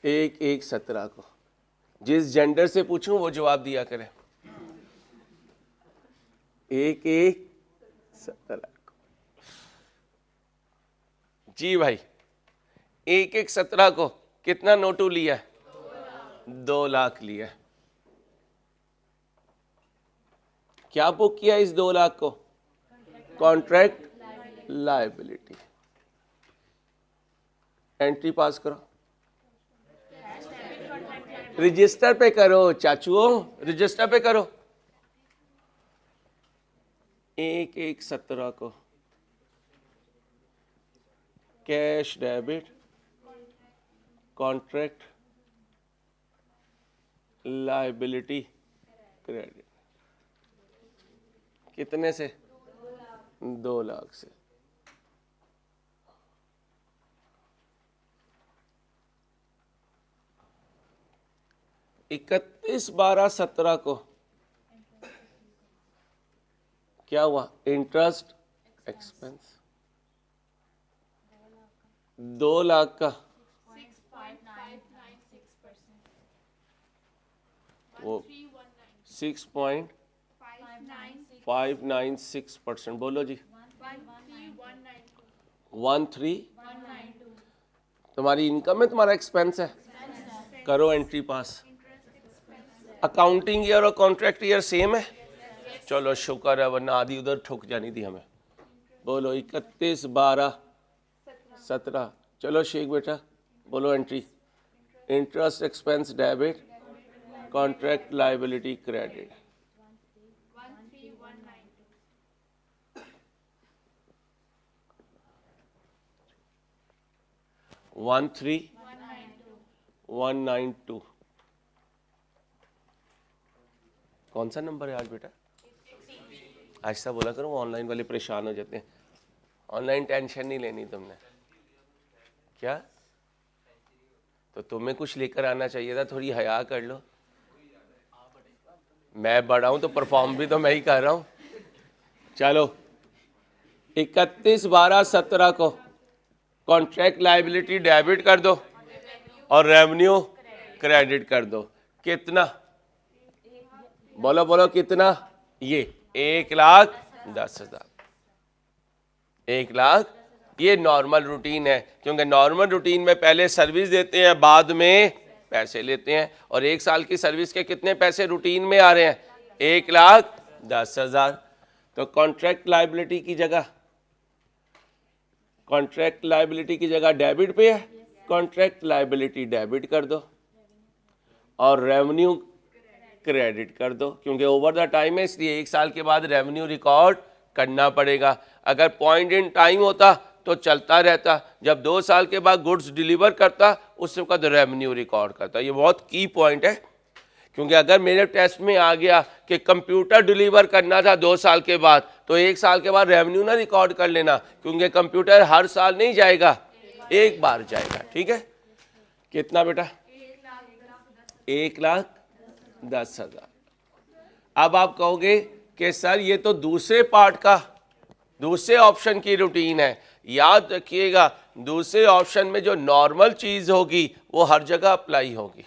1/1/17 को। जिस जेंडर से पूछूं वो जवाब दिया करे। 1/1/17 को। जी भाई, 1/1/17 को कितना नोटू लिया है? 2 लाख लिया है। क्या बुक किया इस 2 लाख को? Contract liability. एंट्री पास करो, रजिस्टर पे करो चाचुओ, रजिस्टर पे करो। 1/1/17 को cash debit contract liability credit. कितने से? 2 लाख से। इकतीस 12/17 को क्या हुआ? इंटरेस्ट एक्सपेंस 2 लाख का वो 6.596%। बोलो जी, 13,192। तुम्हारी इनकम है, तुम्हारा एक्सपेंस है। करो एंट्री पास। अकाउंटिंग ईयर और कॉन्ट्रैक्ट ईयर सेम है। चलो शुक्र है, वरना आधी उधर ठुक जानी थी हमें। बोलो 31/12/17। चलो शेख बेटा बोलो entry. Interest expense debit contract liability credit. 13,192। कौन सा नंबर है आज बेटा? ऐसा बोला करो, ऑनलाइन वाले परेशान हो जाते हैं। ऑनलाइन टेंशन नहीं लेनी तुमने। क्या? तो तुम्हें कुछ लेकर आना चाहिए था, थोड़ी हया कर लो। मैं बड़ा हूं तो परफॉर्म भी तो मैं ही कर रहा हूं। चलो 31/12/17 को कॉन्ट्रैक्ट लायबिलिटी डेबिट कर दो और रेवेन्यू क्रेडिट कर दो। कितना, बोलो बोलो कितना, ये 1,10,000। 1,00,000 ये नॉर्मल रूटीन है, क्योंकि नॉर्मल रूटीन में पहले सर्विस देते हैं बाद में पैसे लेते हैं। और 1 साल की सर्विस के कितने पैसे रूटीन में आ रहे हैं? 1,10,000। तो कॉन्ट्रैक्ट लायबिलिटी की जगह, कॉन्ट्रैक्ट लायबिलिटी की जगह डेबिट पे है, कॉन्ट्रैक्ट लायबिलिटी डेबिट कर दो और रेवेन्यू क्रेडिट कर दो, क्योंकि ओवर द टाइम है इसलिए 1 साल के बाद रेवेन्यू रिकॉर्ड करना पड़ेगा। अगर पॉइंट इन टाइम होता तो चलता रहता, जब 2 साल के बाद गुड्स डिलीवर करता उस वक्त रेवेन्यू रिकॉर्ड करता। ये बहुत की पॉइंट है, क्योंकि अगर मेरे टेस्ट में आ गया कि कंप्यूटर डिलीवर करना था 2 साल के बाद, तो 1 साल के बाद रेवेन्यू ना रिकॉर्ड कर लेना, क्योंकि कंप्यूटर हर साल नहीं जाएगा, एक बार जाएगा। ठीक है, कितना बेटा? 1,10,000। अब आप कहोगे कि सर ये तो दूसरे पार्ट का, दूसरे ऑप्शन की रूटीन है। याद रखिएगा, दूसरे ऑप्शन में जो नॉर्मल चीज होगी वो हर जगह अप्लाई होगी।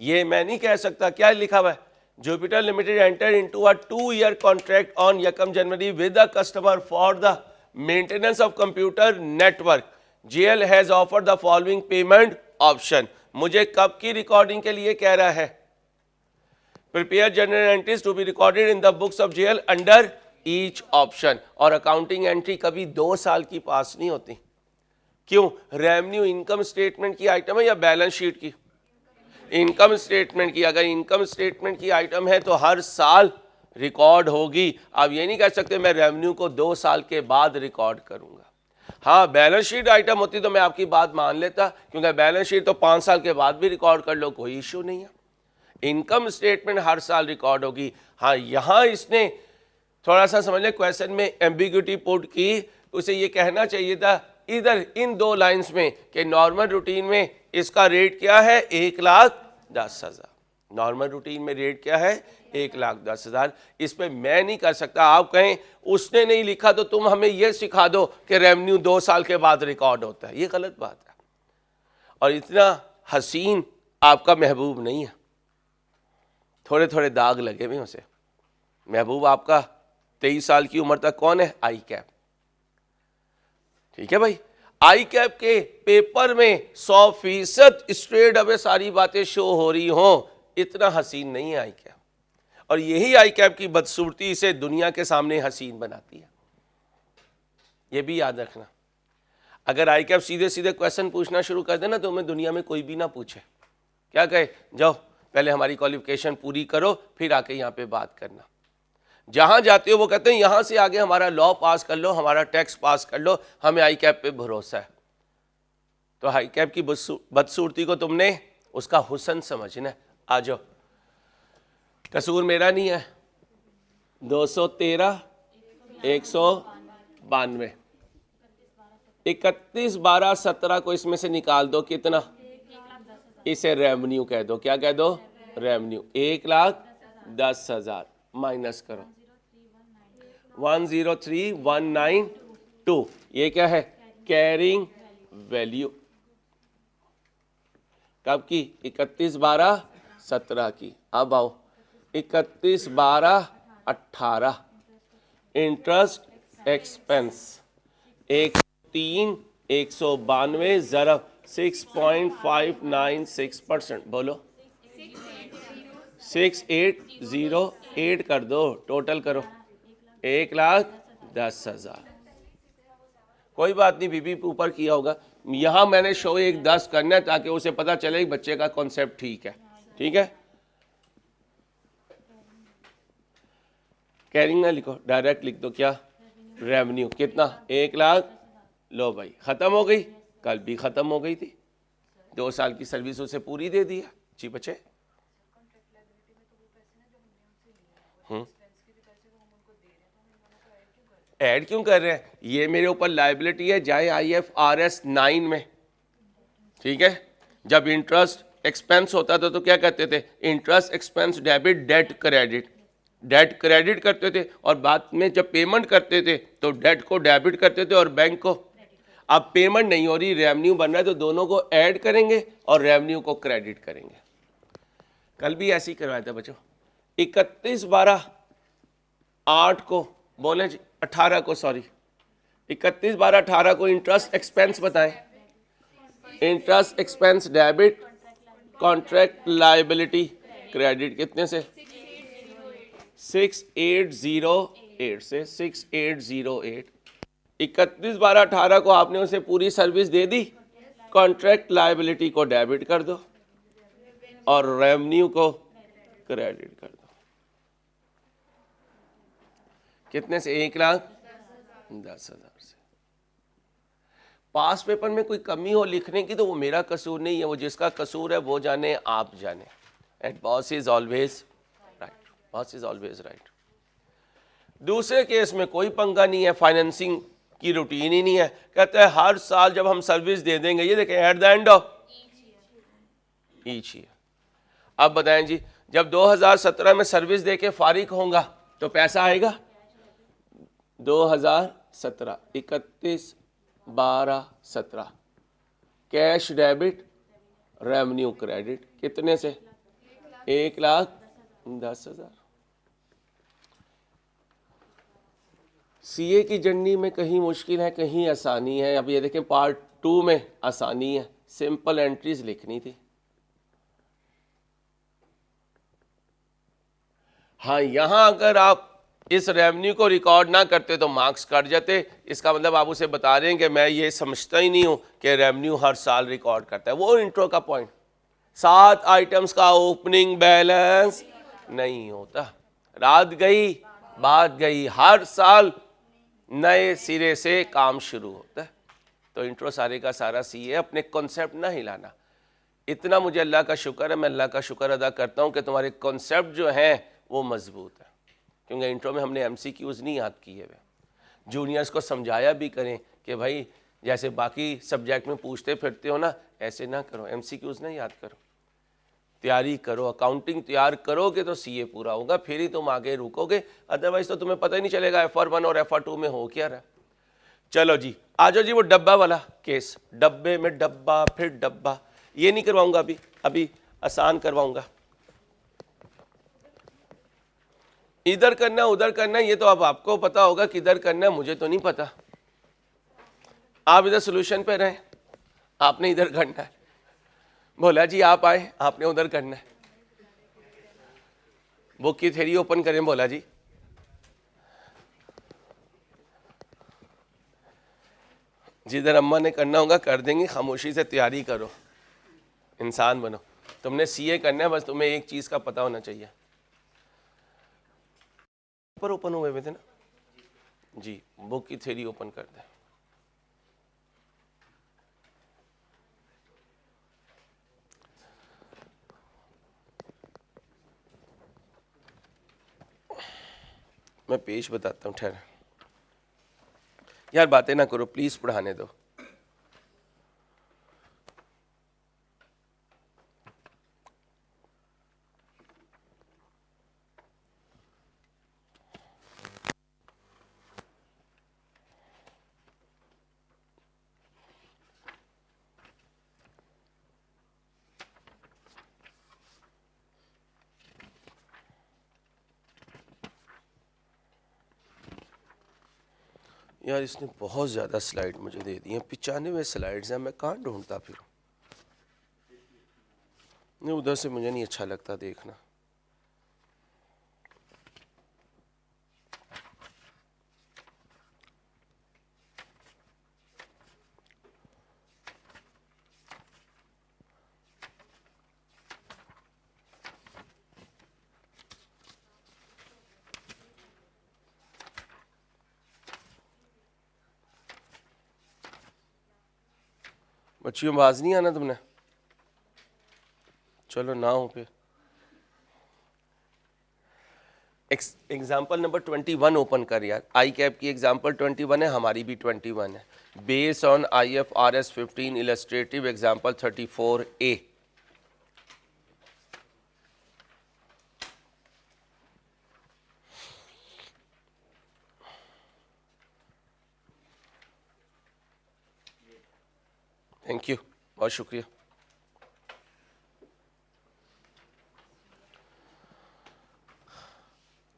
ये मैं नहीं कह सकता, क्या लिखा हुआ है? Jupiter limited enter into a 2-year contract on 1 January with a customer for the maintenance of computer network. JL has offered the following payment option. मुझे कब की रिकॉर्डिंग के लिए कह रहा है? Prepare general entries to be recorded in the books of JL under each option. और accounting entry कभी 2 साल की पास नहीं होती। क्यों? रेवेन्यू इनकम स्टेटमेंट की आइटम है या बैलेंस शीट की? इनकम स्टेटमेंट की। अगर इनकम स्टेटमेंट की आइटम है तो हर साल रिकॉर्ड होगी। आप ये नहीं कह सकते मैं रेवेन्यू को 2 साल के बाद रिकॉर्ड करूंगा। हाँ, बैलेंस शीट आइटम होती तो मैं आपकी बात मान लेता, क्योंकि बैलेंस शीट तो 5 साल के बाद भी रिकॉर्ड कर लो, कोई इश्यू नहीं है। इनकम स्टेटमेंट हर साल रिकॉर्ड होगी। हाँ, यहाँ इसने थोड़ा सा समझ लें, क्वेश्चन में एम्बिग्यूटी पुट की, उसे ये कहना चाहिए था इधर इन 2 लाइंस में कि नॉर्मल रूटीन में इसका रेट क्या है? 1,10,000। नॉर्मल रूटीन में रेट क्या है? 1,10,000। इस पे मैं नहीं कर सकता। आप कहें उसने नहीं लिखा तो तुम हमें यह सिखा दो कि रेवेन्यू 2 साल के बाद रिकॉर्ड होता है, ये गलत बात है। और इतना हसीन आपका महबूब नहीं है, थोड़े थोड़े दाग लगे हुए उसे। महबूब आपका 23 साल की उम्र तक कौन है? आई कैप। ठीक है भाई, आई कैप के पेपर में 100% स्ट्रेट अवे सारी बातें शो हो रही हो, इतना हसीन नहीं है आई कैप। और यही आई कैप की बदसूरती इसे दुनिया के सामने हसीन बनाती है, ये भी याद रखना। अगर आई कैप सीधे सीधे क्वेश्चन पूछना शुरू कर देना तो मैं दुनिया में कोई भी ना पूछे, क्या कहे? जाओ पहले हमारी क्वालिफिकेशन पूरी करो फिर आके यहाँ पे बात करना। जहां जाते हो वो कहते हैं यहां से आगे हमारा लॉ पास कर लो, हमारा टैक्स पास कर लो, हमें आई कैप पे भरोसा है। तो आई कैप की बदसूरती को तुमने उसका हुस्न समझना है। आ जाओ, कसूर मेरा नहीं है। 213 192 31 12 17 को इसमें से निकाल दो, कितना? इसे रेवेन्यू कह दो। क्या कह दो? रेवेन्यू। 1,10,000 माइनस करो 103,192। ये क्या है? Carrying value. कब की? 31 12 17 की। अब आओ 31 12 18 इंटरेस्ट एक्सपेंस 103 192 ज़रब 6.596%। बोलो 6808 कर दो, टोटल करो 1,10,000। कोई बात नहीं, बीबी ऊपर किया होगा। यहां मैंने शो 1,10 करना है ताकि उसे पता चले कि बच्चे का कॉन्सेप्ट ठीक है। ठीक है, कैरिंग ना लिखो, डायरेक्ट लिख दो। क्या? रेवेन्यू। कितना? 1,00,000। लो भाई, खत्म हो गई, कल भी खत्म हो गई थी। 2 साल की सर्विस उसे पूरी दे दिया जी बच्चे। ऐड क्यों कर रहे हैं? ये मेरे ऊपर लायबिलिटी है, जाए IFRS 9 में। ठीक है, जब इंटरेस्ट एक्सपेंस होता था तो क्या कहते थे? इंटरेस्ट एक्सपेंस डेबिट डेट क्रेडिट। डेट क्रेडिट करते थे और बाद में जब पेमेंट करते थे तो डेट को डेबिट करते थे और बैंक को अब पेमेंट नहीं हो रही, रेवेन्यू बन रहा है, तो दोनों को ऐड करेंगे और रेवेन्यू को क्रेडिट करेंगे। कल भी ऐसे ही करवाया था बच्चों। 31/12/8 को बोले जी, 18 को, सॉरी 31/12/18 को इंटरेस्ट एक्सपेंस बताएं। Interest expense debit, contract liability credit कितने से? 6808 से 6808। 31/12/18 को आपने उसे पूरी सर्विस दे दी, कॉन्ट्रैक्ट लायबिलिटी को डेबिट कर दो और रेवेन्यू को क्रेडिट कर दो। कितने से? 1,10,000 से। पास पेपर में कोई कमी हो लिखने की तो वो मेरा कसूर नहीं है, वो जिसका कसूर है वो जाने, आप जाने। And boss is always right, boss is always right. दूसरे केस में कोई पंगा नहीं है, फाइनेंसिंग की रूटीन ही नहीं है। कहते हैं हर साल जब हम सर्विस दे देंगे, ये देखें eight the end of each year. अब बताएं जी, जब 2017 में सर्विस देके फारिग होगा तो पैसा आएगा 2017, 31/12/17 कैश डेबिट, रेवेन्यू क्रेडिट कितने से? 1,10,000। सीए की जर्नी में कहीं मुश्किल है, कहीं आसानी है। अब ये देखें पार्ट 2 में आसानी है, सिंपल एंट्रीज लिखनी थी। हाँ, यहां अगर आप इस रेवेन्यू को रिकॉर्ड ना करते तो मार्क्स कट जाते। इसका मतलब आप उसे बता रहे हैं कि मैं ये समझता ही नहीं हूं कि रेवेन्यू हर साल रिकॉर्ड करता है। वो इंट्रो का पॉइंट, 7 आइटम्स का ओपनिंग बैलेंस नहीं होता। रात गई बात गई, हर साल नए सिरे से काम शुरू होता है। तो इंट्रो सारे का सारा सी है, अपने कॉन्सेप्ट ना हिलाना। इतना मुझे अल्लाह का शुक्र है, मैं अल्लाह का शुक्र अदा करता हूं कि तुम्हारे कॉन्सेप्ट जो हैं वो मजबूत है, क्योंकि इंट्रो में हमने एमसीक्यूज नहीं याद किए हुए। जूनियर्स को समझाया भी करें कि भाई जैसे बाकी सब्जेक्ट में पूछते फिरते हो ना, ऐसे ना करो, एमसीक्यूज ना याद करो, तैयारी करो। अकाउंटिंग तैयार करोगे तो सीए पूरा होगा, फिर ही तुम आगे रुकोगे, अदरवाइज तो तुम्हें पता ही नहीं चलेगा FR1 और FR2 में हो क्या रहा। चलो जी, आ जाओ जी वो डब्बा वाला केस। डब्बे में डब्बा फिर डब्बा, ये नहीं करवाऊंगा अभी, अभी आसान करवाऊंगा। इधर करना उधर करना ये तो अब आपको पता होगा, किधर करना है मुझे तो नहीं पता। आप इधर सोल्यूशन पे रहें, आपने इधर करना है। बोला जी आप आए, आपने उधर करना है। बुक की थ्योरी ओपन करें बोला जी। जिधर अम्मा ने करना होगा कर देंगे, खामोशी से तैयारी करो, इंसान बनो। तुमने सीए करना है, बस तुम्हें एक चीज का पता होना चाहिए। पर ओपन हुए थे ना जी, बुक की थ्योरी ओपन कर दें। मैं पेज बताता हूँ, ठहर यार, बातें ना करो प्लीज, पढ़ाने दो। यार इसने बहुत ज़्यादा स्लाइड मुझे दे दी हैं, 95 स्लाइड्स हैं, मैं कहाँ ढूंढता फिर। नहीं, उधर से मुझे नहीं अच्छा लगता देखना। बच्चियों आवाज नहीं आना तुमने? चलो ना हो फिर। एग्जाम्पल नंबर 21 ओपन कर यार। आई कैप की एग्जाम्पल 21 है, हमारी भी 21 है। Based on IFRS 15 illustrative example 34A। Thank you, बहुत शुक्रिया।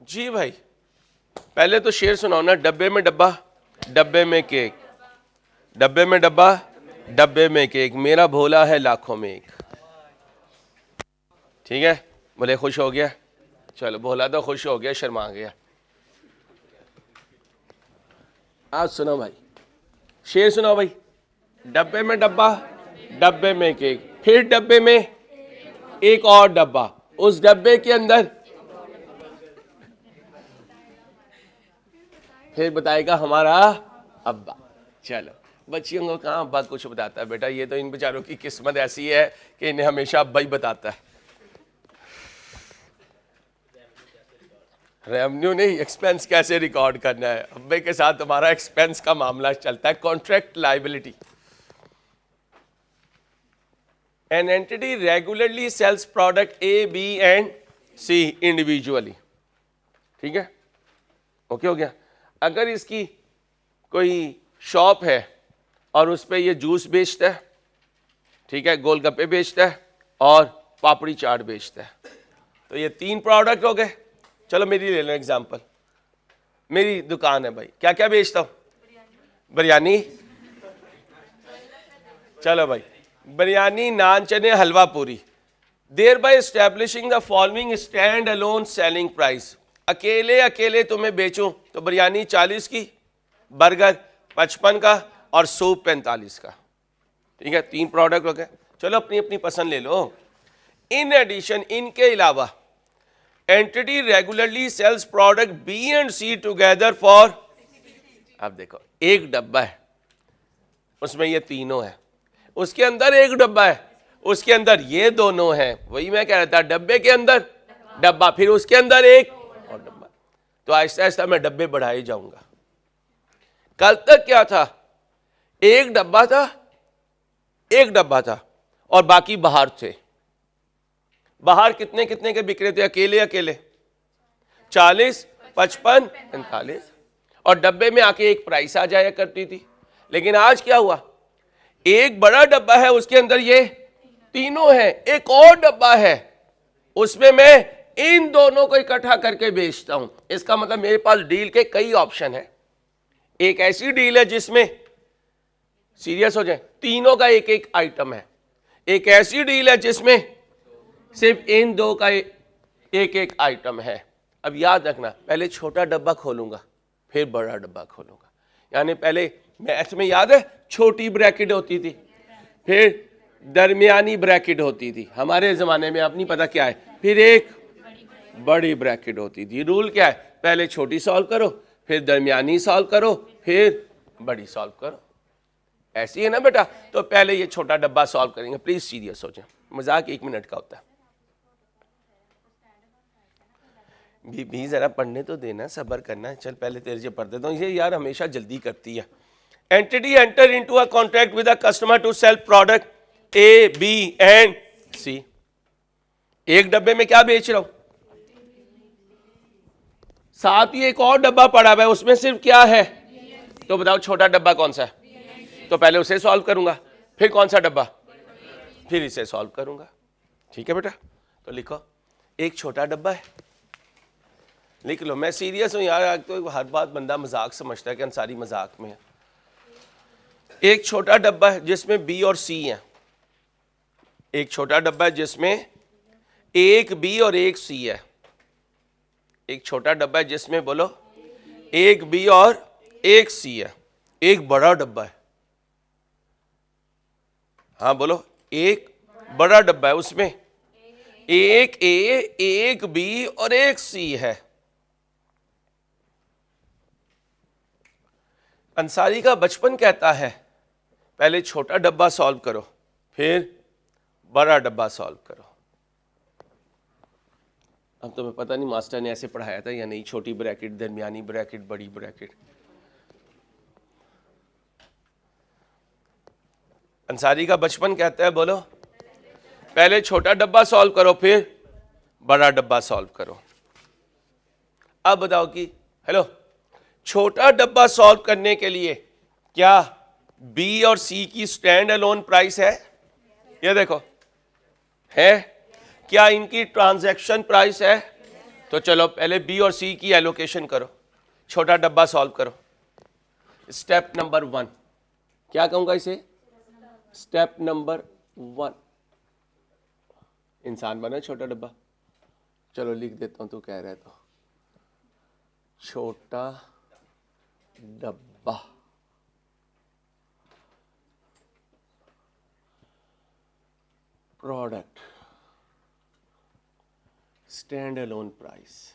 जी भाई, पहले तो शेर सुनाओ ना। डब्बे में डब्बा, डब्बे में केक, डब्बे में डब्बा, डब्बे में केक, मेरा भोला है लाखों में एक। ठीक है, बोले खुश हो गया? चलो, भोला तो खुश हो गया, शर्मा गया। आप सुनो भाई, शेर सुनाओ भाई। डब्बे में डब्बा, डब्बे में केक, फिर डब्बे में एक और डब्बा, उस डब्बे के अंदर फिर बताएगा हमारा अब्बा। चलो, बच्चियों को कहाँ अब्बा कुछ बताता है बेटा, ये तो इन बेचारों की किस्मत ऐसी है कि इन्हें हमेशा अब्बा ही बताता है। रेवेन्यू नहीं, एक्सपेंस कैसे रिकॉर्ड करना है, अब्बे के साथ हमारा एक्सपेंस का मामला चलता है। Contract liability, an entity regularly sells product A, B and C individually. ठीक है, ओके हो गया। अगर इसकी कोई शॉप है और उस पर ये जूस बेचता है, ठीक है, गोलगप्पे बेचता है और पापड़ी चाट बेचता है, तो ये 3 प्रोडक्ट हो गए। चलो मेरी ले लो एग्जांपल, मेरी दुकान है भाई, क्या क्या बेचता हूँ? बिरयानी, चलो भाई, बिरयानी, नान, चने, halwa puri. Thereby establishing the following stand alone selling price. अकेले अकेले तुम्हें बेचूं तो बिरयानी 40 की, बर्गर 55 का और सूप 45 का। ठीक है, 3 प्रोडक्ट हो गए। चलो अपनी अपनी पसंद ले लो। इन एडिशन, इनके अलावा entity regularly sells product B and C together for, अब देखो एक डब्बा है, उसमें ये तीनों है, उसके अंदर एक डब्बा है, उसके अंदर ये दोनों हैं। वही मैं कह रहा था, डब्बे के अंदर डब्बा, फिर उसके अंदर एक और डब्बा। तो आहिस्ता आहिस्ता मैं डब्बे बढ़ाए जाऊंगा। कल तक क्या था? एक डब्बा था, एक डब्बा था और बाकी बाहर थे। बाहर कितने कितने के बिक रहे थे? अकेले अकेले 40, 55, 45, और डब्बे में आके एक प्राइस आ जाया करती थी। लेकिन आज क्या हुआ? एक बड़ा डब्बा है, उसके अंदर ये तीनों हैं, एक और डब्बा है, उसमें मैं इन दोनों को इकट्ठा करके बेचता हूं। इसका मतलब मेरे पास डील के कई ऑप्शन है। एक ऐसी डील है जिसमें, सीरियस हो जाए, तीनों का एक एक आइटम है। एक ऐसी डील है जिसमें सिर्फ इन दो का एक एक आइटम है। अब याद रखना, पहले छोटा डब्बा खोलूंगा, फिर बड़ा डब्बा खोलूंगा। यानी पहले मैथ में याद है, छोटी ब्रैकेट होती थी, फिर दरमियानी ब्रैकेट होती थी, हमारे जमाने में अब नहीं पता क्या है, फिर एक बड़ी ब्रैकेट होती थी। रूल क्या है? पहले छोटी सॉल्व करो, फिर दरमियानी सॉल्व करो, फिर बड़ी सॉल्व करो। ऐसी है ना बेटा? तो पहले ये छोटा डब्बा सॉल्व करेंगे। प्लीज सीरियस हो जाए, मजाक 1 मिनट का होता है। भी जरा पढ़ने तो देना, सब्र करना है। चल पहले तेरे से पढ़ देता हूँ, ये यार हमेशा जल्दी करती है। Entity enter into a contract with a customer to sell product A, B and C. एक डब्बे में क्या बेच रहा हूं? साथ ही एक और डब्बा पड़ा हुआ है, उसमें सिर्फ क्या है? तो बताओ छोटा डब्बा कौन सा है? तो पहले उसे सॉल्व करूंगा, फिर कौन सा डब्बा, फिर इसे सॉल्व करूंगा। ठीक है बेटा? तो लिखो, एक छोटा डब्बा है, लिख लो। मैं सीरियस हूं यार, तो हर बात बंदा मजाक समझता है कि अंसारी मजाक में है। एक छोटा डब्बा है जिसमें बी और सी है। एक छोटा डब्बा है जिसमें एक बी और एक सी है। एक छोटा डब्बा है जिसमें, बोलो, एक बी और एक सी है। एक बड़ा डब्बा है, हाँ बोलो, एक बड़ा डब्बा है, उसमें एक ए, एक बी और एक सी है। अंसारी का बचपन कहता है, पहले छोटा डब्बा सॉल्व करो, फिर बड़ा डब्बा सॉल्व करो। अब तो मैं पता नहीं मास्टर ने ऐसे पढ़ाया था या नहीं, छोटी ब्रैकेट, दरमियानी ब्रैकेट, बड़ी ब्रैकेट। अंसारी का बचपन कहता है, बोलो, पहले छोटा डब्बा सॉल्व करो, फिर बड़ा डब्बा सॉल्व करो। अब बताओ कि, हेलो, छोटा डब्बा सॉल्व करने के लिए क्या बी और सी की स्टैंड अलोन प्राइस है, ये देखो है। क्या इनकी ट्रांजैक्शन प्राइस है? तो चलो पहले बी और सी की एलोकेशन करो, छोटा डब्बा सॉल्व करो। स्टेप नंबर 1 क्या कहूंगा इसे? Step number 1। इंसान बना छोटा डब्बा, चलो लिख देता हूं, तू कह रहे तो छोटा डब्बा। Product stand alone price,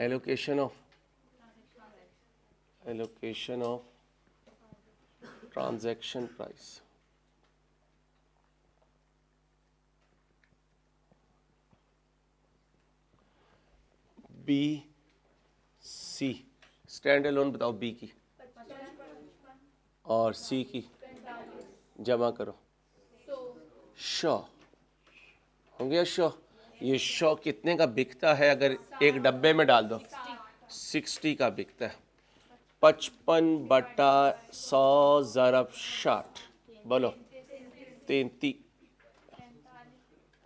allocation of transaction price. B C stand alone बताओ, बी की और सी की जमा करो। शो हो गया शो। ये शो कितने का बिकता है? अगर एक डब्बे में डाल दो 60 का बिकता है। 55/100 ज़रब 60, बोलो 33।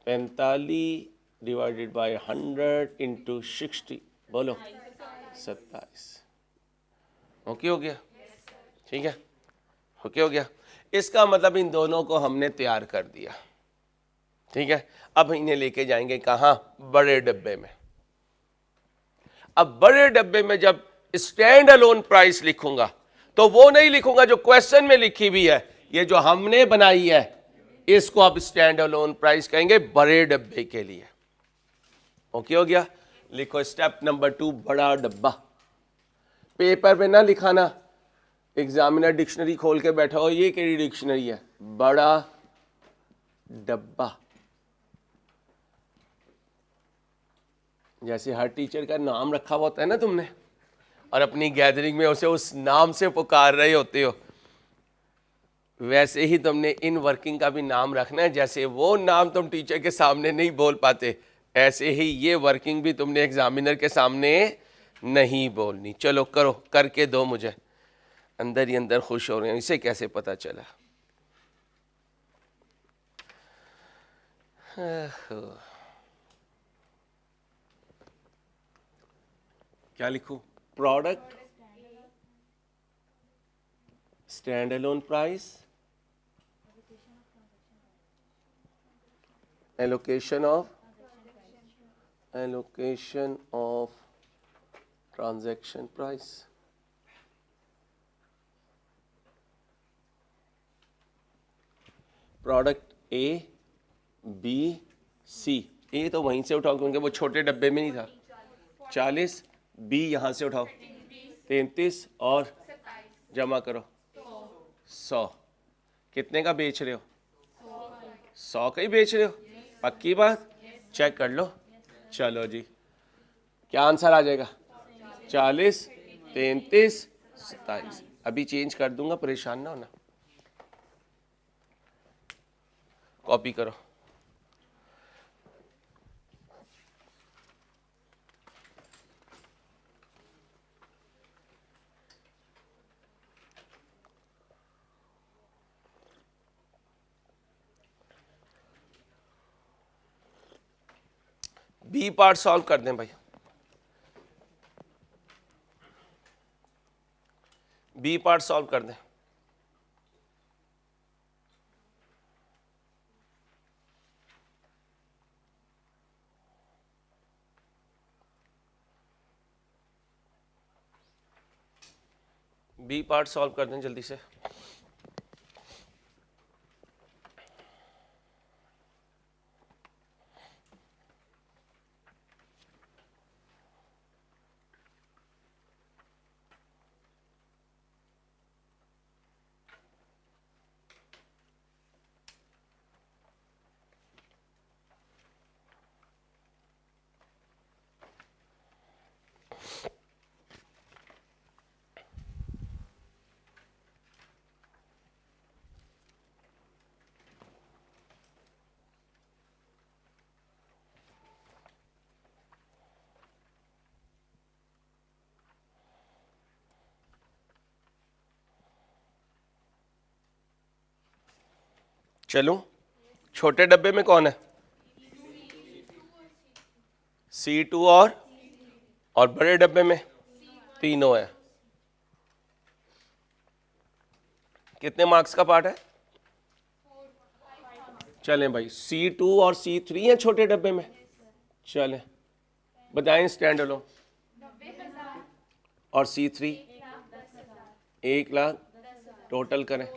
45 डिवाइडेड बाय 100 इंटू 60, बोलो 27। ओके हो गया? ठीक है, ओके हो गया। इसका मतलब इन दोनों को हमने तैयार कर दिया। ठीक है, अब इन्हें लेके जाएंगे कहाँ? बड़े डब्बे में। अब बड़े डब्बे में जब स्टैंड अलोन प्राइस लिखूंगा तो वो नहीं लिखूंगा जो क्वेश्चन में लिखी हुई है, ये जो हमने बनाई है इसको अब स्टैंड अलोन प्राइस कहेंगे बड़े डब्बे के लिए। ओके हो गया? लिखो स्टेप नंबर 2 बड़ा डब्बा। पेपर पे ना लिखाना, एग्जामिनर डिक्शनरी खोल के बैठा हो, ये केड़ी डिक्शनरी है? बड़ा डब्बा। जैसे हर टीचर का नाम रखा हुआ होता है ना तुमने, और अपनी गैदरिंग में उसे उस नाम से पुकार रहे होते हो, वैसे ही तुमने इन वर्किंग का भी नाम रखना है। जैसे वो नाम तुम टीचर के सामने नहीं बोल पाते, ऐसे ही ये वर्किंग भी तुमने एग्जामिनर के सामने नहीं बोलनी। चलो करो, करके दो मुझे, अंदर ही अंदर खुश हो रहे हैं। इसे कैसे पता चला? क्या लिखूं? Product stand alone price, allocation of transaction price. Product A B C. A तो वहीं से उठाओ क्योंकि वो छोटे डब्बे में नहीं था। 40, बी यहां से उठाओ 33 और जमा करो 100। कितने का बेच रहे हो? 100 का ही बेच रहे हो? पक्की बात? चेक कर लो। चलो जी, क्या आंसर आ जाएगा? 40, 33, 27। अभी चेंज कर दूंगा, परेशान ना होना। कॉपी करो। बी पार्ट सॉल्व कर दें भाई। बी पार्ट सॉल्व कर दें। बी पार्ट सॉल्व कर दें जल्दी से। चलूं? छोटे डब्बे में कौन है? C2 और बड़े डब्बे में तीनों है। कितने मार्क्स का पार्ट है? चलें भाई, C2 और C3 है छोटे डब्बे में। चलें बताएं स्टैंड अलोन। और C3 1,10,000 टोटल करें।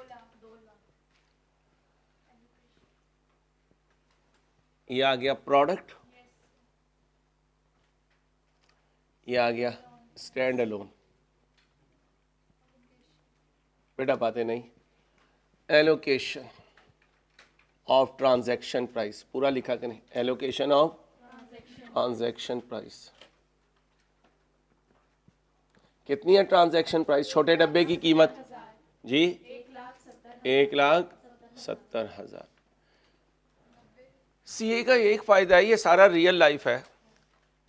ये आ गया प्रोडक्ट, ये आ गया स्टैंड अलोन। बेटा बातें नहीं। एलोकेशन ऑफ ट्रांजैक्शन प्राइस पूरा लिखा करें। एलोकेशन ऑफ ट्रांजैक्शन प्राइस कितनी है? ट्रांजैक्शन प्राइस छोटे डब्बे की कीमत जी 1,70,000। सीए का एक फ़ायदा है, ये सारा रियल लाइफ है।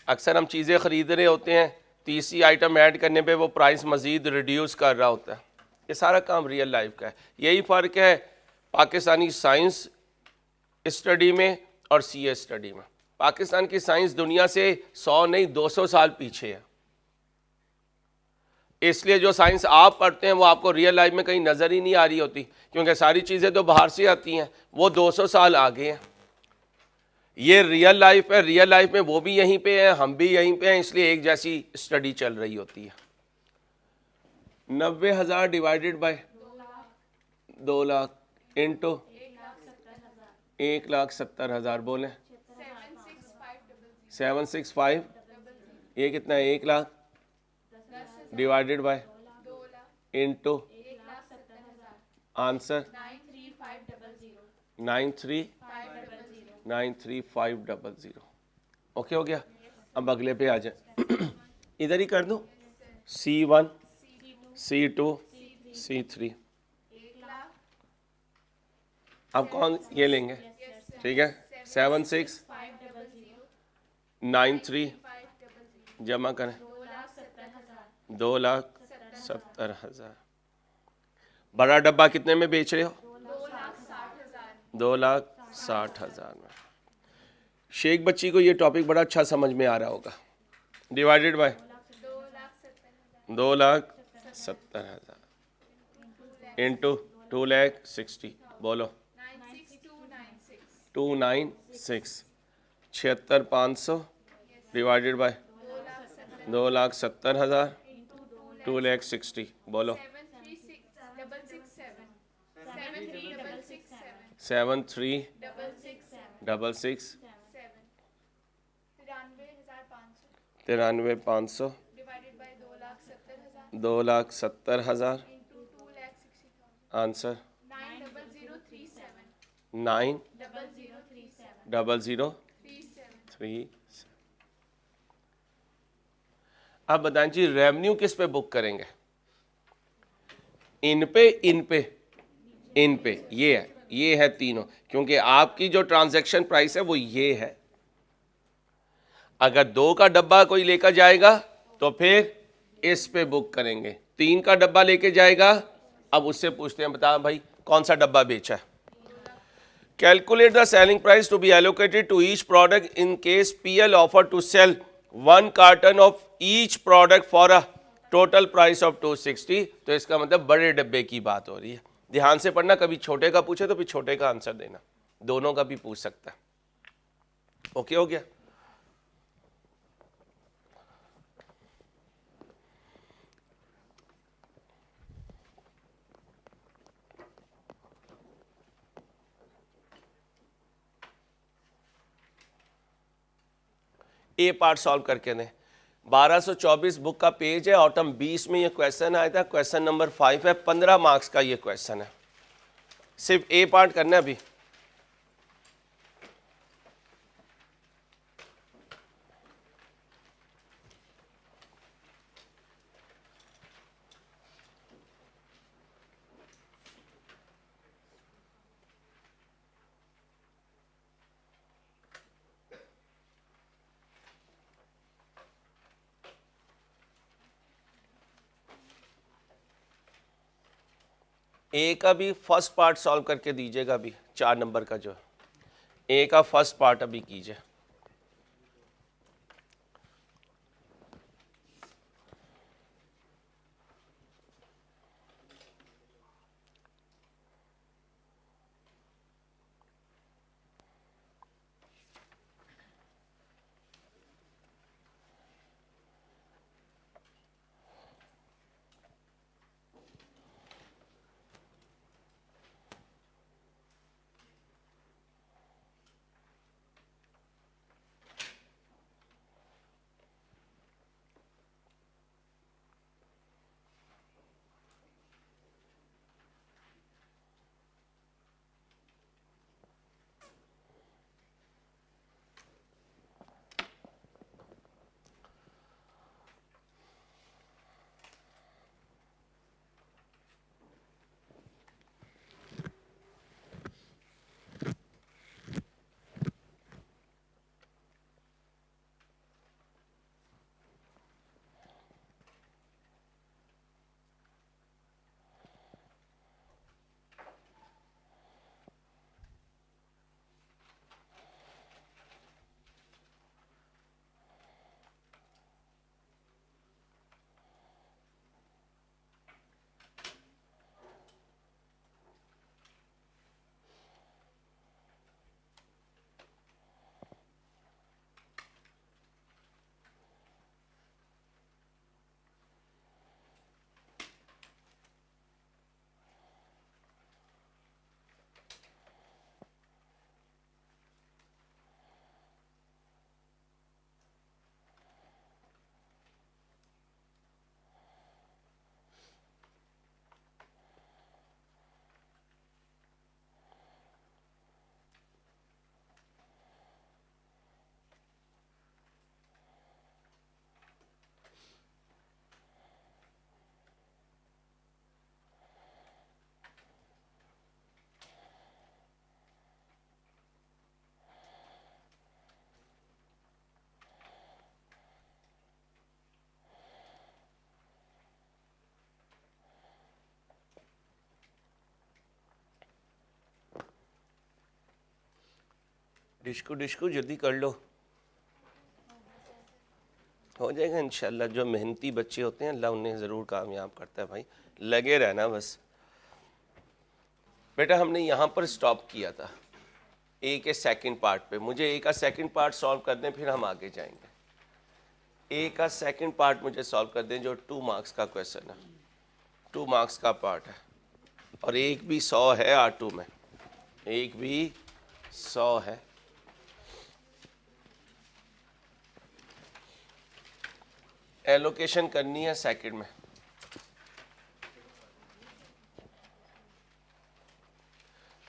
अक्सर हम चीज़ें ख़रीद रहे होते हैं, तीसरी आइटम ऐड करने पे वो प्राइस मज़ीद रिड्यूस कर रहा होता है। ये सारा काम रियल लाइफ का है। यही फ़र्क है पाकिस्तानी साइंस स्टडी में और सीए स्टडी में। पाकिस्तान की साइंस दुनिया से 100 नहीं 200 साल पीछे है। इसलिए जो साइंस आप पढ़ते हैं वो आपको रियल लाइफ में कहीं नज़र ही नहीं आ रही होती, क्योंकि सारी चीज़ें तो बाहर से आती हैं, वो 200 साल आगे हैं। ये रियल लाइफ है, रियल लाइफ में वो भी यहीं पे हैं, हम भी यहीं पे हैं, इसलिए एक जैसी स्टडी चल रही होती है। 90,000 डिवाइडेड बाय 2 लाख इंटू 1,70,000 बोलें 765। ये कितना है? 1 lakh divided by into answer 93,500। Okay हो गया। अब अगले पे आ जाए। इधर ही कर दूं C1 C2 C3। अब कौन ये लेंगे? ठीक है 7693 जमा करें 2,70,000। बड़ा डब्बा कितने में बेच रहे हो? 2,60,000 में। शेख बच्ची को ये टॉपिक बड़ा अच्छा समझ में आ रहा होगा। डिवाइडेड बाय 2,70,000 इंटू 2,60,000 बोलो 296 76,500 डिवाइडेड बाय 2,70,000 2,60,000 बोलो 73,667 93,500 2,70,000 आंसर 9,00,37। अब बताएं जी रेवेन्यू किस पे बुक करेंगे? इन पे ये है तीनों, क्योंकि आपकी जो ट्रांजैक्शन प्राइस है वो ये है। अगर 2 का डब्बा कोई लेकर जाएगा तो फिर इस पे बुक करेंगे। 3 का डब्बा लेके जाएगा, अब उससे पूछते हैं बता भाई कौन सा डब्बा बेचा है। Calculate the selling price to be allocated to each product in case PL offer to sell 1 carton of each product for a total price of 260। तो इसका मतलब बड़े डब्बे की बात हो रही है। ध्यान से पढ़ना, कभी छोटे का पूछे तो फिर छोटे का आंसर देना, दोनों का भी पूछ सकता है। ओके हो गया। ए पार्ट सॉल्व करके दें। 1224 बुक का पेज है, ऑटम 20 में ये क्वेश्चन आया था। क्वेश्चन नंबर 5 है, 15 मार्क्स का ये क्वेश्चन है। सिर्फ ए पार्ट करना है अभी। ए का भी फर्स्ट पार्ट सॉल्व करके दीजिएगा अभी, 4 नंबर का जो है। ए का फर्स्ट पार्ट अभी कीजिए। डिस्को डिस्को जल्दी कर लो, हो जाएगा इंशाल्लाह। जो मेहनती बच्चे होते हैं अल्लाह उन्हें ज़रूर कामयाब करता है भाई, लगे रहना बस। बेटा हमने यहाँ पर स्टॉप किया था ए के सेकंड पार्ट पे। मुझे ए का सेकंड पार्ट सॉल्व कर दें, फिर हम आगे जाएंगे। ए का सेकंड पार्ट मुझे सॉल्व कर दें, जो 2 मार्क्स का क्वेश्चन है, 2 मार्क्स का पार्ट है, और एक भी 100 है R2 में, एक भी 100 है। एलोकेशन करनी है सेकंड में।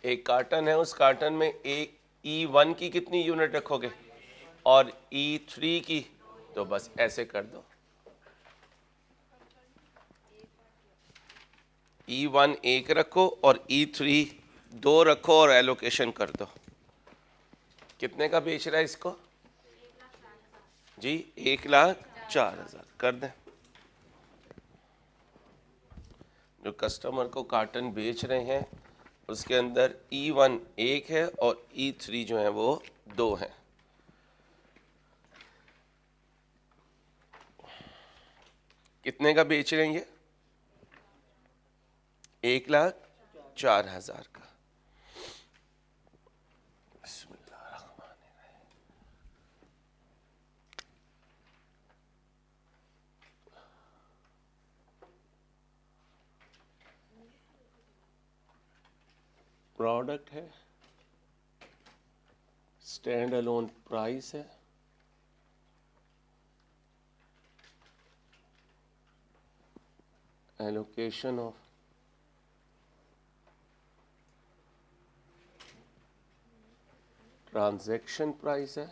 एक कार्टन है, उस कार्टन में एक E1 की कितनी यूनिट रखोगे और E3 की, तो बस ऐसे कर दो। E1 एक रखो और E3 2 रखो और एलोकेशन कर दो। कितने का बेच रहा है इसको जी? 1,04,000 कर दें। जो कस्टमर को कार्टन बेच रहे हैं उसके अंदर E1 एक है और E3 जो है वो 2 है। कितने का बेच रहे हैं ये? 1,04,000 का। प्रोडक्ट है, स्टैंड अलोन प्राइस है, एलोकेशन ऑफ ट्रांजैक्शन प्राइस है,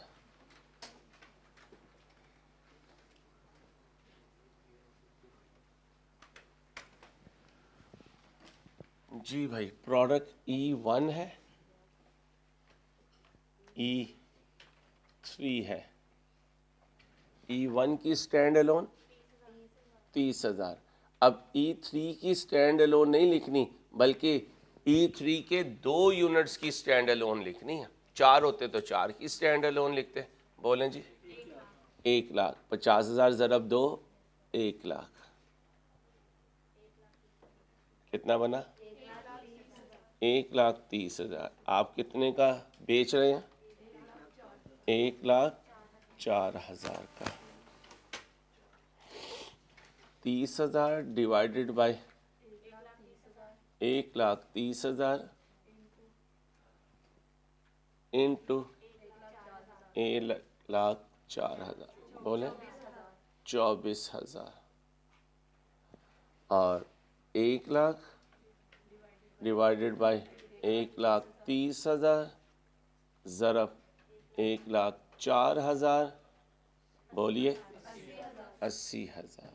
जी भाई। प्रोडक्ट E1 है, E3 है। E1 की स्टैंड अलोन 30,000। अब E3 की स्टैंड अलोन नहीं लिखनी, बल्कि E3 के 2 यूनिट्स की स्टैंड अलोन लिखनी है, 4 होते तो 4 की स्टैंड अलोन लिखते। बोलें जी। 1,50,000 ज़रब 2, 1 लाख। कितना बना? 1,30,000। आप कितने का बेच रहे हैं? 1,04,000 का। 30,000 डिवाइडेड बाय 1,30,000 इंटू 1,04,000, बोले 24,000। और 1 लाख डिवाइडेड बाय 1,30,000 ज़रब 1,04,000, बोलिए 80,000।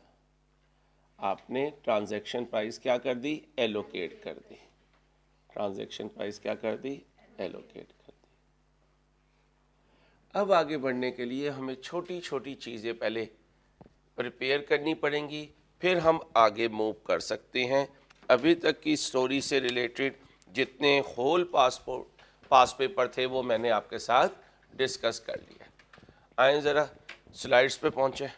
आपने ट्रांजैक्शन प्राइस क्या कर दी? एलोकेट कर दी। ट्रांजैक्शन प्राइस क्या कर दी? एलोकेट कर दी। अब आगे बढ़ने के लिए हमें छोटी छोटी चीज़ें पहले प्रिपेयर करनी पड़ेंगी, फिर हम आगे मूव कर सकते हैं। अभी तक की स्टोरी से रिलेटेड जितने होल पास पेपर थे वो मैंने आपके साथ डिस्कस कर लिया। आए ज़रा स्लाइड्स पे पहुँचे।